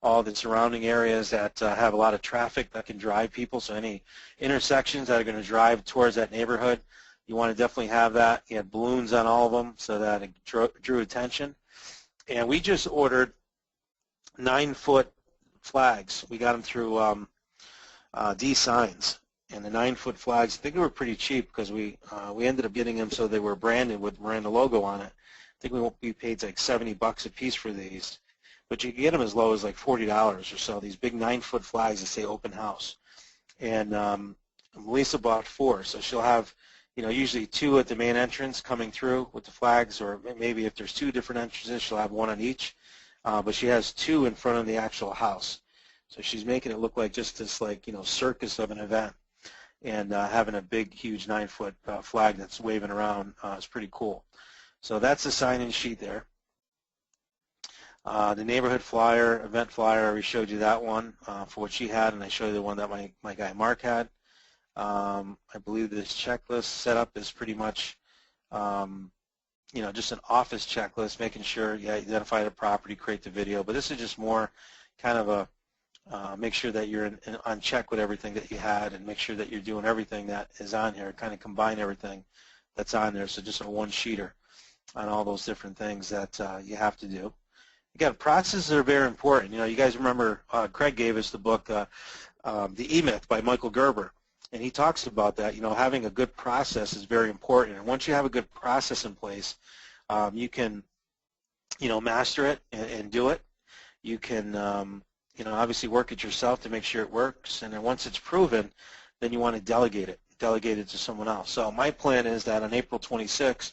all the surrounding areas that have a lot of traffic that can drive people, so any intersections that are going to drive towards that neighborhood, you want to definitely have that. You had balloons on all of them so that it drew attention. And we just ordered 9-foot flags. We got them through D Signs. And the 9-foot flags, I think they were pretty cheap because we ended up getting them so they were branded with Miranda logo on it. I think we paid like $70 a piece for these. But you can get them as low as like $40 or so, these big 9-foot flags that say open house. And Melissa bought 4, so she'll have, usually 2 at the main entrance coming through with the flags, or maybe if there's 2 different entrances, she'll have 1 on each. But she has 2 in front of the actual house. So she's making it look like just this circus of an event. And having a big, huge 9-foot flag that's waving around is pretty cool. So that's the sign-in sheet there. The neighborhood flyer, event flyer, we showed you that one for what she had, and I showed you the one that my guy Mark had. I believe this checklist setup is pretty much, just an office checklist, making sure you identify the property, create the video. But this is just more kind of a make sure that you're on check with everything that you had, and make sure that you're doing everything that is on here. Kind of combine everything that's on there, so just a one-sheeter on all those different things that you have to do. Again, processes are very important. You guys remember Craig gave us the book, The E-Myth by Michael Gerber, and he talks about that. Having a good process is very important. And once you have a good process in place, you can, master it and do it. You can, obviously work it yourself to make sure it works. And then once it's proven, then you want to delegate it to someone else. So my plan is that on April 26th,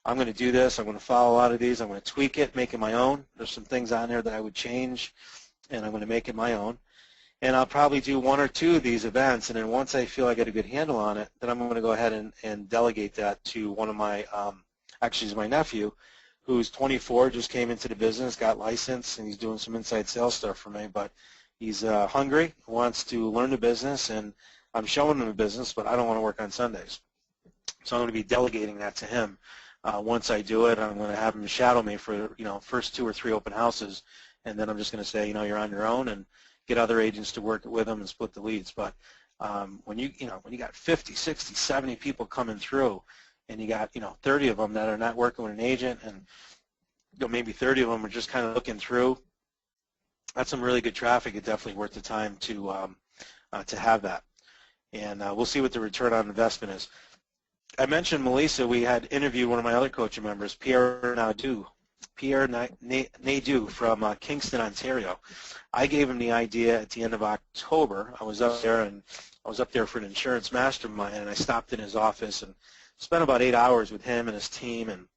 I'm going to do this. I'm going to follow a lot of these. I'm going to tweak it, make it my own. There's some things on there that I would change, and I'm going to make it my own. And I'll probably do 1 or 2 of these events, and then once I feel I get a good handle on it, then I'm going to go ahead and delegate that to one of my, actually it's my nephew, who's 24, just came into the business, got licensed, and he's doing some inside sales stuff for me. But he's hungry, wants to learn the business, and I'm showing him the business, but I don't want to work on Sundays. So I'm going to be delegating that to him. Once I do it, I'm going to have him shadow me for first 2 or 3 open houses, and then I'm just going to say, you're on your own, and get other agents to work with them and split the leads. But when you got 50, 60, 70 people coming through, and you got 30 of them that are not working with an agent, and maybe 30 of them are just kind of looking through, that's some really good traffic. It's definitely worth the time to have that, and we'll see what the return on investment is. I mentioned Melissa. We had interviewed one of my other coaching members, Pierre Nadeau from Kingston, Ontario. I gave him the idea at the end of October. I was up there for an insurance mastermind, and I stopped in his office and spent about 8 hours with him and his team, and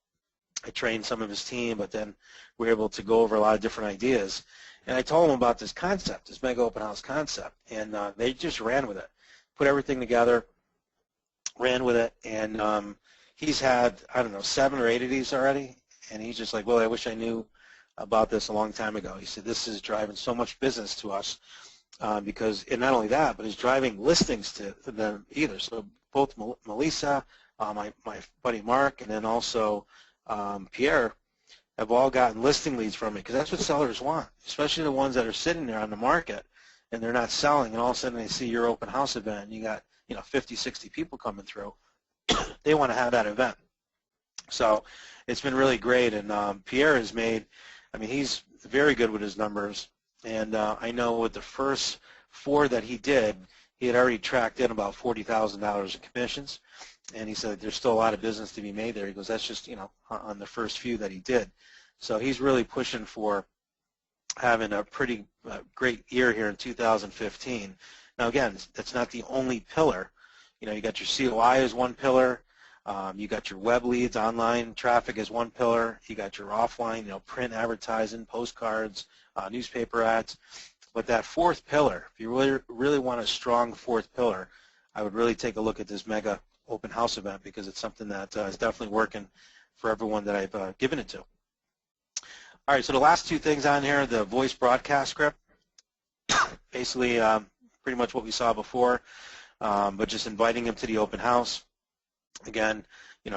I trained some of his team, but then we were able to go over a lot of different ideas. And I told them about this concept, this mega open house concept, and they just ran with it, put everything together, ran with it, and he's had, 7 or 8 of these already, and he's just like, well, I wish I knew about this a long time ago. He said, this is driving so much business to us because, and not only that, but it's driving listings to them either. So both Melissa, my buddy Mark, and then also Pierre have all gotten listing leads from me, because that's what sellers want, especially the ones that are sitting there on the market and they're not selling, and all of a sudden they see your open house event and you got 50, 60 people coming through. They want to have that event. So it's been really great, and Pierre has made, he's very good with his numbers, and I know with the first 4 that he did, he had already tracked in about $40,000 in commissions, and he said there's still a lot of business to be made there. He goes, that's just, on the first few that he did. So he's really pushing for having a pretty great year here in 2015. Now again, that's not the only pillar. You got your COI as one pillar. You got your web leads, online traffic as one pillar. You got your offline, print advertising, postcards, newspaper ads. But that 4th pillar, if you really want a strong 4th pillar, I would really take a look at this mega open house event, because it's something that is definitely working for everyone that I've given it to. All right, so the last 2 things on here, the voice broadcast script, basically pretty much what we saw before, but just inviting them to the open house. Again,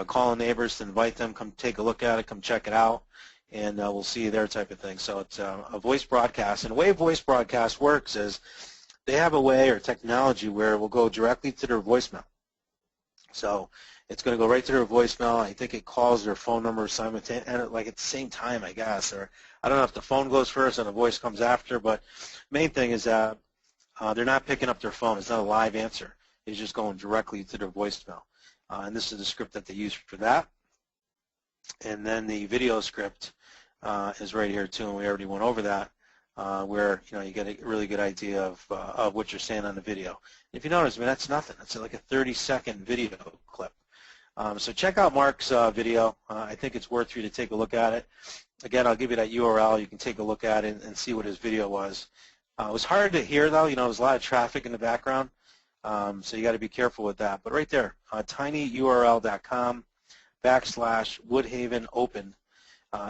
calling neighbors to invite them, come take a look at it, come check it out, and we'll see you there type of thing. So it's a voice broadcast. And the way voice broadcast works is they have a way or technology where it will go directly to their voicemail. So it's going to go right to their voicemail. I think it calls their phone number simultaneously, like at the same time, I guess. Or I don't know if the phone goes first and the voice comes after, but main thing is that they're not picking up their phone. It's not a live answer. It's just going directly to their voicemail. And this is the script that they use for that. And then the video script is right here too, and we already went over that, where you get a really good idea of what you're saying on the video. If you notice, that's nothing. It's like a 30-second video clip. So check out Mark's video. I think it's worth for you to take a look at it. Again, I'll give you that URL. You can take a look at it and see what his video was. It was hard to hear, though. There's a lot of traffic in the background, so you got to be careful with that. But right there, tinyurl.com/WoodhavenOpen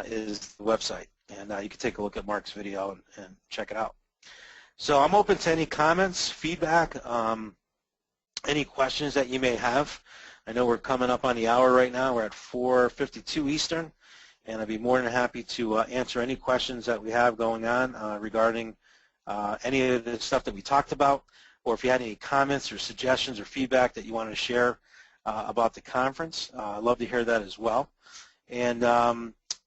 is the website, and you can take a look at Mark's video and check it out. So I'm open to any comments, feedback, any questions that you may have. I know we're coming up on the hour right now. We're at 4:52 Eastern, and I'd be more than happy to answer any questions that we have going on regarding any of the stuff that we talked about, or if you had any comments or suggestions or feedback that you want to share about the conference. I'd love to hear that as well. And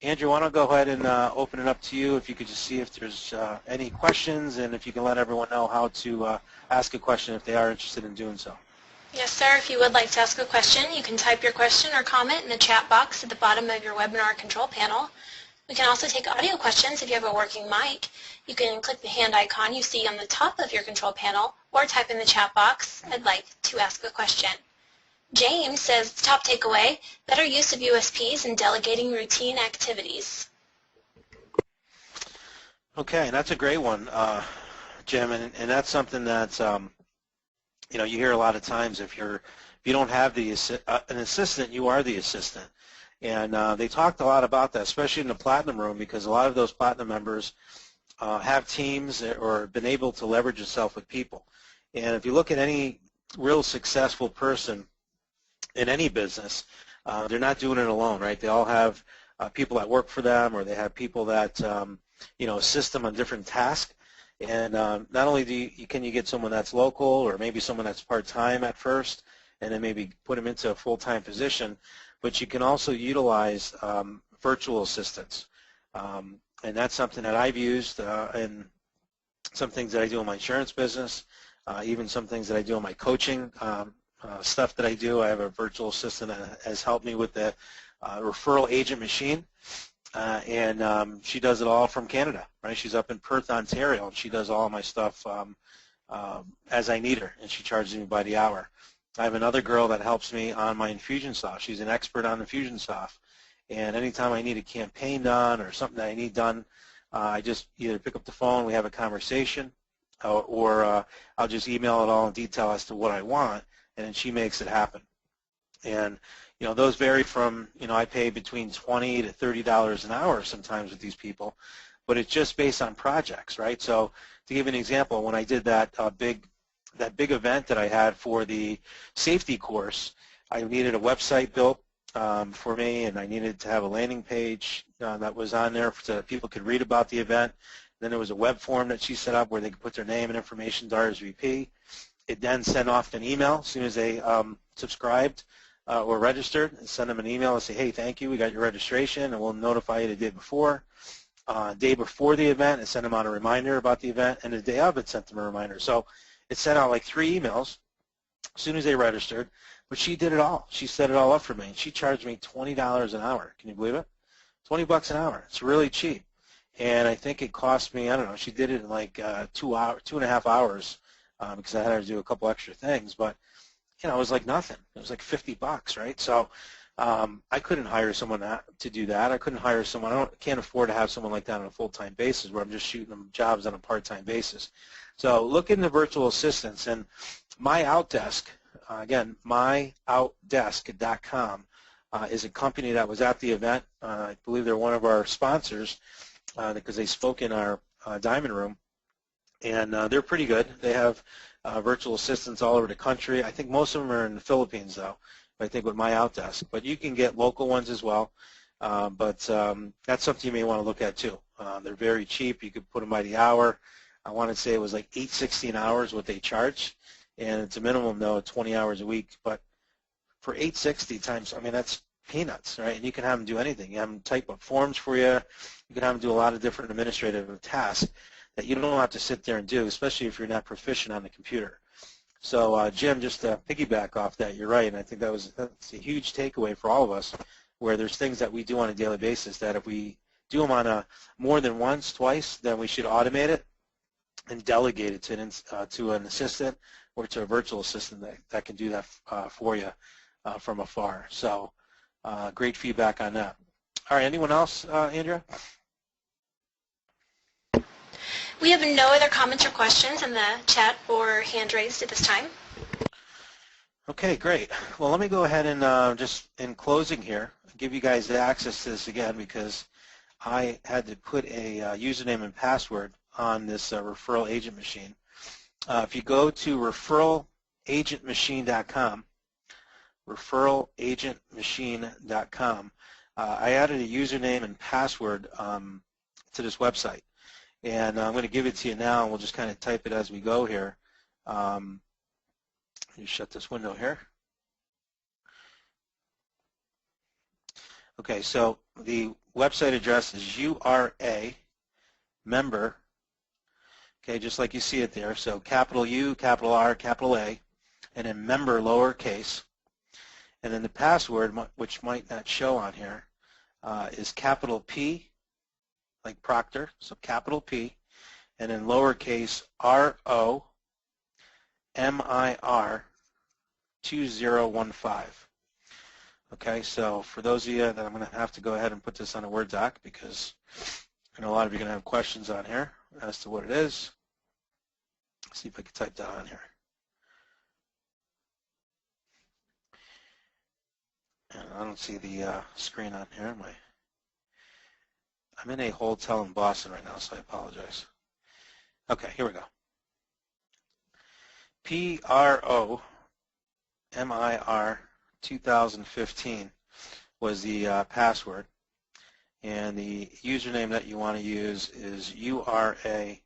Andrew, why don't I go ahead and open it up to you, if you could just see if there's any questions, and if you can let everyone know how to ask a question if they are interested in doing so. Yes, sir. If you would like to ask a question, you can type your question or comment in the chat box at the bottom of your webinar control panel. We can also take audio questions if you have a working mic. You can click the hand icon you see on the top of your control panel, or type in the chat box, "I'd like to ask a question." James says, top takeaway, better use of USPs in delegating routine activities. Okay, that's a great one, Jim, and that's something that you hear a lot of times. If you don't have an assistant, you are the assistant, and they talked a lot about that, especially in the Platinum Room, because a lot of those Platinum members have teams or been able to leverage itself with people. And if you look at any real successful person in any business, they're not doing it alone, right? They all have people that work for them, or they have people that assist them on different tasks. And not only can you get someone that's local, or maybe someone that's part-time at first, and then maybe put them into a full-time position, but you can also utilize virtual assistants. And that's something that I've used in some things that I do in my insurance business, even some things that I do in my coaching stuff that I do. I have a virtual assistant that has helped me with the referral agent machine. And she does it all from Canada, right? She's up in Perth, Ontario, and she does all of my stuff as I need her, and she charges me by the hour. I have another girl that helps me on my Infusionsoft. She's an expert on Infusionsoft, and anytime I need a campaign done or something that I need done, I just either pick up the phone, we have a conversation, or I'll just email it all in detail as to what I want, and then she makes it happen. And those vary from, I pay between $20 to $30 an hour sometimes with these people, but it's just based on projects, right? So to give an example, when I did that big event that I had for the safety course, I needed a website built for me, and I needed to have a landing page that was on there so that people could read about the event. Then there was a web form that she set up where they could put their name and information to RSVP. It then sent off an email as soon as they subscribed or registered, and send them an email and say, hey, thank you, we got your registration, and we'll notify you the day before. Day before the event, it sent them out a reminder about the event, and the day of, it sent them a reminder. So it sent out like 3 emails as soon as they registered, but she did it all. She set it all up for me, and she charged me $20 an hour. Can you believe it? $20 an hour. It's really cheap. And I think it cost me, I don't know, she did it in like 2.5 hours because I had to do a couple extra things, but it was like nothing. It was like $50, right? So I couldn't hire someone to do that. I couldn't hire someone. I can't afford to have someone like that on a full-time basis where I'm just shooting them jobs on a part-time basis. So look into virtual assistants. And My Outdesk, again, myoutdesk.com is a company that was at the event. I believe they're one of our sponsors because they spoke in our Diamond Room. And they're pretty good. They have virtual assistants all over the country. I think most of them are in the Philippines, though. I think with My Outdesk. But you can get local ones as well. That's something you may want to look at too. They're very cheap. You could put them by the hour. I want to say it was like $8.60 an hour is what they charge, and it's a minimum though of 20 hours a week. But for $8.60 times, I mean that's peanuts, right? And you can have them do anything. You have them type up forms for you. You can have them do a lot of different administrative tasks that you don't have to sit there and do, especially if you're not proficient on the computer. So Jim, just to piggyback off that, you're right, and I think that's a huge takeaway for all of us, where there's things that we do on a daily basis that if we do them on a more than once, twice, then we should automate it and delegate it to an assistant or to a virtual assistant that can do that for you from afar. So great feedback on that. All right, anyone else, Andrea? We have no other comments or questions in the chat or hand raised at this time. Okay, great. Well, let me go ahead and just in closing here, give you guys access to this again because I had to put a username and password on this referral agent machine. If you go to referralagentmachine.com, referralagentmachine.com, I added a username and password to this website. And I'm going to give it to you now, and we'll just kind of type it as we go here. Let me shut this window here. Okay, so the website address is URA member, okay, just like you see it there. So capital U, capital R, capital A, and then member lowercase. And then the password, which might not show on here, is capital P, like Proctor, so capital P, and then lowercase ROMIR 2015. Okay, so for those of you that I'm going to have to go ahead and put this on a Word doc because I know a lot of you are going to have questions on here as to what it is. Let's see if I can type that on here. And I don't see the screen on here. I'm in a hotel in Boston right now, so I apologize. Okay, here we go. PROMIR 2015 was the password, and the username that you want to use is URA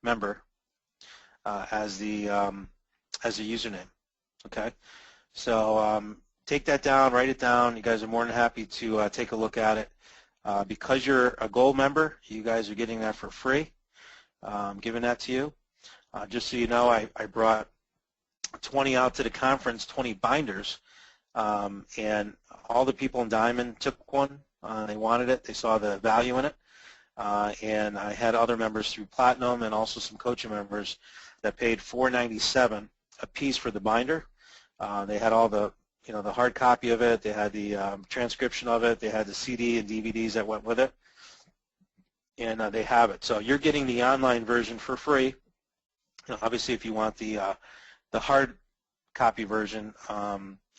member as the username. Okay, so take that down, write it down. You guys are more than happy to take a look at it. Because you're a gold member, you guys are getting that for free. I'm giving that to you. Just so you know, I brought 20 out to the conference, 20 binders, and all the people in Diamond took one. They wanted it. They saw the value in it. And I had other members through Platinum and also some coaching members that paid $4.97 a piece for the binder. They had all the the hard copy of it, they had the transcription of it, they had the CD and DVDs that went with it, and they have it. So you're getting the online version for free. Obviously, if you want the hard copy version,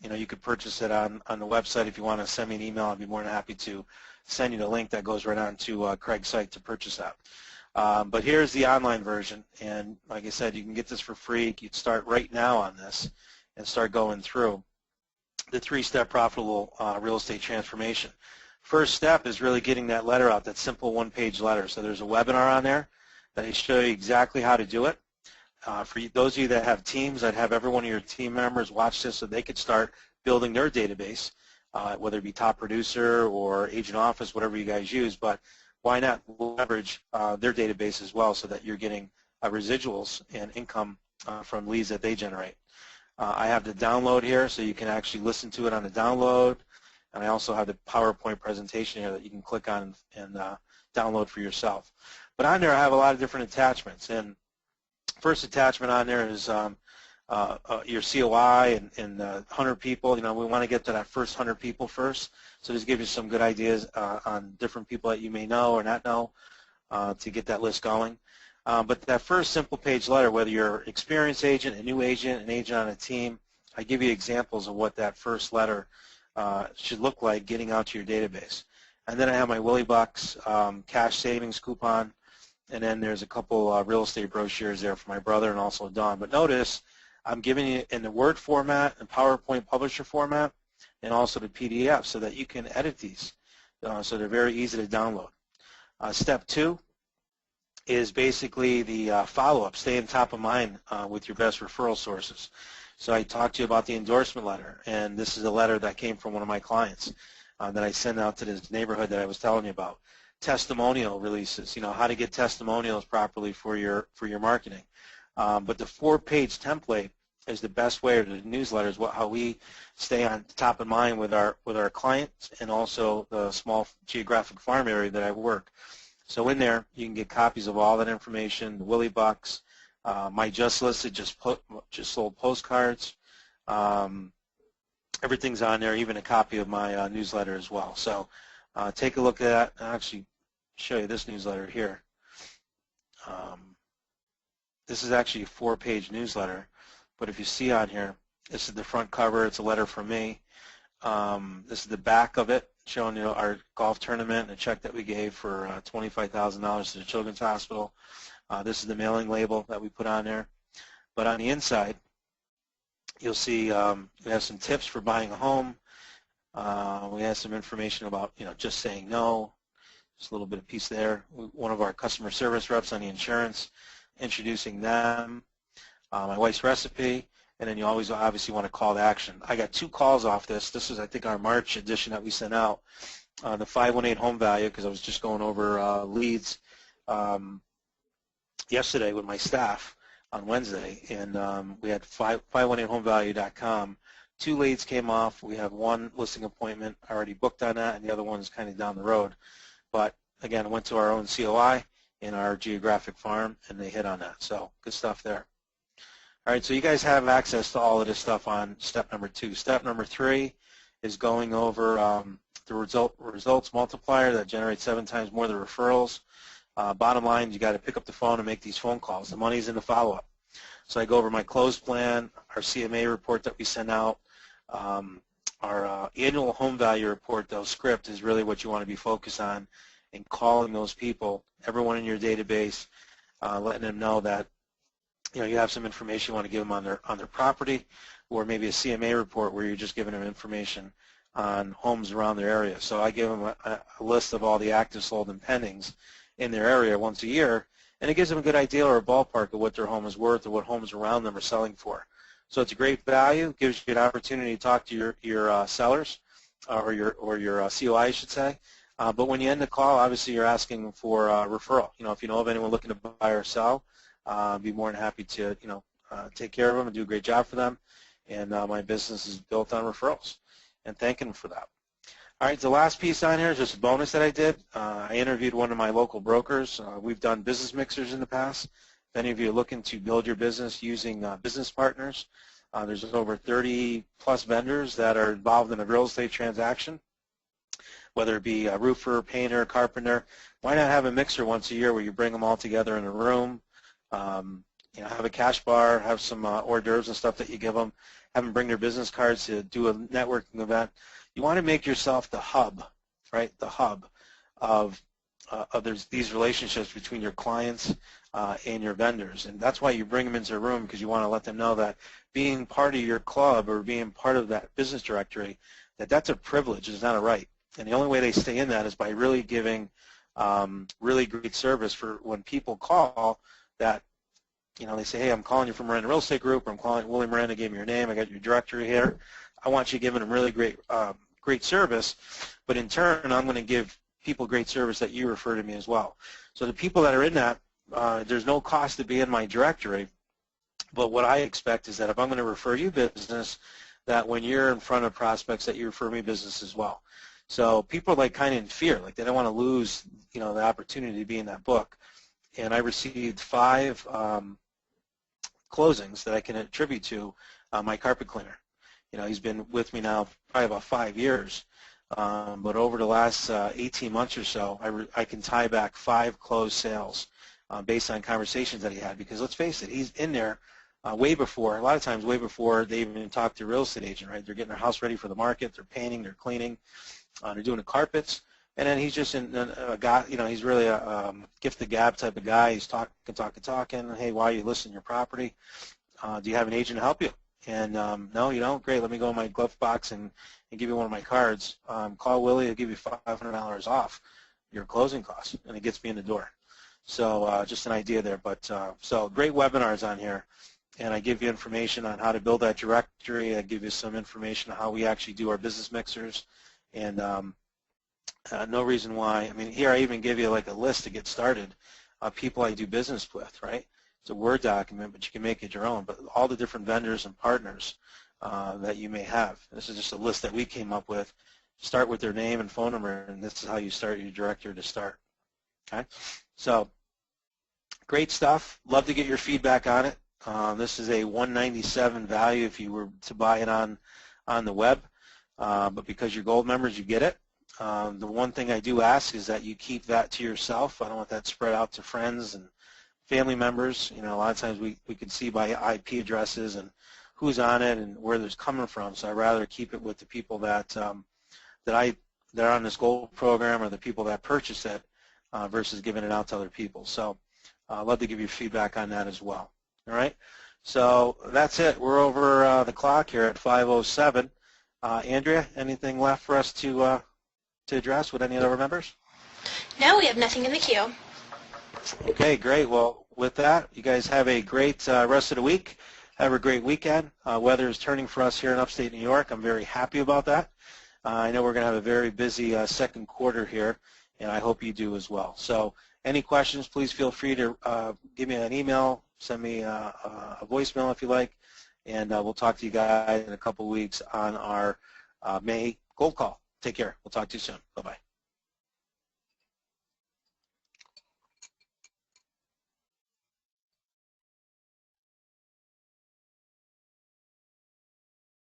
you could purchase it on the website. If you want to send me an email, I'd be more than happy to send you the link that goes right on to Craig's site to purchase that. But here's the online version, and like I said, you can get this for free. You can start right now on this and start going through the 3-step profitable real estate transformation. First step is really getting that letter out, that simple one-page letter. So there's a webinar on there that I show you exactly how to do it. For those of you that have teams, I'd have every one of your team members watch this so they could start building their database, whether it be top producer or agent office, whatever you guys use. But why not leverage their database as well so that you're getting residuals and income from leads that they generate. I have the download here so you can actually listen to it on the download, and I also have the PowerPoint presentation here that you can click on and download for yourself. But on there I have a lot of different attachments, and first attachment on there is your COI and 100 people. We want to get to that first 100 people first, so just give you some good ideas on different people that you may know or not know to get that list going. But that first simple page letter, whether you're an experienced agent, a new agent, an agent on a team, I give you examples of what that first letter should look like getting out to your database. And then I have my Willie Bucks cash savings coupon, and then there's a couple real estate brochures there for my brother and also Don. But notice I'm giving you in the Word format and PowerPoint publisher format and also the PDF so that you can edit these. So they're very easy to download. Step 2 is basically the follow-up, staying top of mind with your best referral sources. So I talked to you about the endorsement letter, and this is a letter that came from one of my clients that I sent out to this neighborhood that I was telling you about. Testimonial releases, how to get testimonials properly for your marketing. But the 4-page template is the best way, or the newsletter is how we stay on top of mind with our clients and also the small geographic farm area that I work. So in there, you can get copies of all that information, the Willie Bucks, my Just Listed, just sold postcards. Everything's on there, even a copy of my newsletter as well. So take a look at that. I'll actually show you this newsletter here. This is actually a 4-page newsletter, but if you see on here, this is the front cover. It's a letter from me. This is the back of it, showing our golf tournament and a check that we gave for $25,000 to the Children's Hospital. This is the mailing label that we put on there. But on the inside, you'll see we have some tips for buying a home. We have some information about just saying no. Just a little bit of piece there. One of our customer service reps on the insurance, introducing them. My wife's recipe. And then you always obviously want to call to action. I got 2 calls off this. This was, I think, our March edition that we sent out. The 518 home value, because I was just going over leads yesterday with my staff on Wednesday, and we had 518homevalue.com. 2 leads came off. We have 1 listing appointment already booked on that, and the other one is kind of down the road. But again, I went to our own COI in our geographic farm, and they hit on that. So good stuff there. All right, so you guys have access to all of this stuff on step number 2. Step number 3 is going over the results multiplier that generates 7 times more than referrals. Bottom line, you got to pick up the phone and make these phone calls. The money's in the follow-up. So I go over my close plan, our CMA report that we send out. Our annual home value report, though, script is really what you want to be focused on in calling those people, everyone in your database, letting them know that you have some information you want to give them on their property, or maybe a CMA report where you're just giving them information on homes around their area. So I give them a list of all the active, sold, and pendings in their area once a year, and it gives them a good idea or a ballpark of what their home is worth or what homes around them are selling for. So it's a great value. Gives you an opportunity to talk to your sellers or your COI, I should say. But when you end the call, obviously you're asking for a referral. If you know of anyone looking to buy or sell, be more than happy to take care of them and do a great job for them. And my business is built on referrals, and thanking them for that. All right, the last piece on here is just a bonus that I did. I interviewed one of my local brokers. We've done business mixers in the past. If any of you are looking to build your business using business partners, there's over 30-plus vendors that are involved in a real estate transaction, whether it be a roofer, painter, carpenter. Why not have a mixer once a year where you bring them all together in a room, have a cash bar, have some hors d'oeuvres and stuff that you give them, have them bring their business cards to do a networking event. You want to make yourself the hub, right? The hub of these relationships between your clients and your vendors. And that's why you bring them into a room, because you want to let them know that being part of your club or being part of that business directory, that's a privilege, it's not a right. And the only way they stay in that is by really giving really great service for when people call that, they say, hey, I'm calling you from Miranda Real Estate Group, or I'm calling Willie Miranda, gave me your name, I got your directory here. I want you giving them really great service, but in turn, I'm going to give people great service that you refer to me as well. So the people that are in that, there's no cost to be in my directory, but what I expect is that if I'm going to refer you business, that when you're in front of prospects, that you refer me business as well. So people are kind of in fear, they don't want to lose, the opportunity to be in that book. And I received 5 closings that I can attribute to my carpet cleaner. He's been with me now probably about 5 years, but over the last 18 months or so, I can tie back 5 closed sales based on conversations that he had. Because let's face it, he's in there a lot of times way before they even talk to a real estate agent, right? They're getting their house ready for the market, they're painting, they're cleaning, they're doing the carpets, and then he's just a guy, he's really a gift the gab type of guy. He's talking, hey, why are you listing your property? do you have an agent to help you? And no, you don't? Great, let me go in my glove box and give you one of my cards. Call Willie, he'll give you $500 off your closing costs, and it gets me in the door. So just an idea there. But so great webinars on here, and I give you information on how to build that directory. I give you some information on how we actually do our business mixers, and no reason why. I mean, here I even give you like a list to get started of people I do business with, right? It's a Word document, but you can make it your own. But all the different vendors and partners that you may have. This is just a list that we came up with. Start with their name and phone number, and this is how you start your directory to start. Okay, so great stuff. Love to get your feedback on it. This is a $197 value if you were to buy it on the web, but because you're gold members, you get it. The one thing I do ask is that you keep that to yourself. I don't want that spread out to friends and family members. You know, a lot of times we can see by IP addresses and who's on it and where there's coming from. So I'd rather keep it with the people that that are on this gold program or the people that purchase it versus giving it out to other people. So I'd love to give you feedback on that as well. All right. So that's it. We're over the clock here at 5:07. Andrea, anything left for us to address with any other members? No, we have nothing in the queue. Okay, great. Well, with that, you guys have a great rest of the week. Have a great weekend. Weather is turning for us here in upstate New York. I'm very happy about that. I know we're going to have a very busy second quarter here, and I hope you do as well. So any questions, please feel free to give me an email, send me a voicemail if you like, and we'll talk to you guys in a couple weeks on our May Gold Call. Take care. We'll talk to you soon. Bye-bye.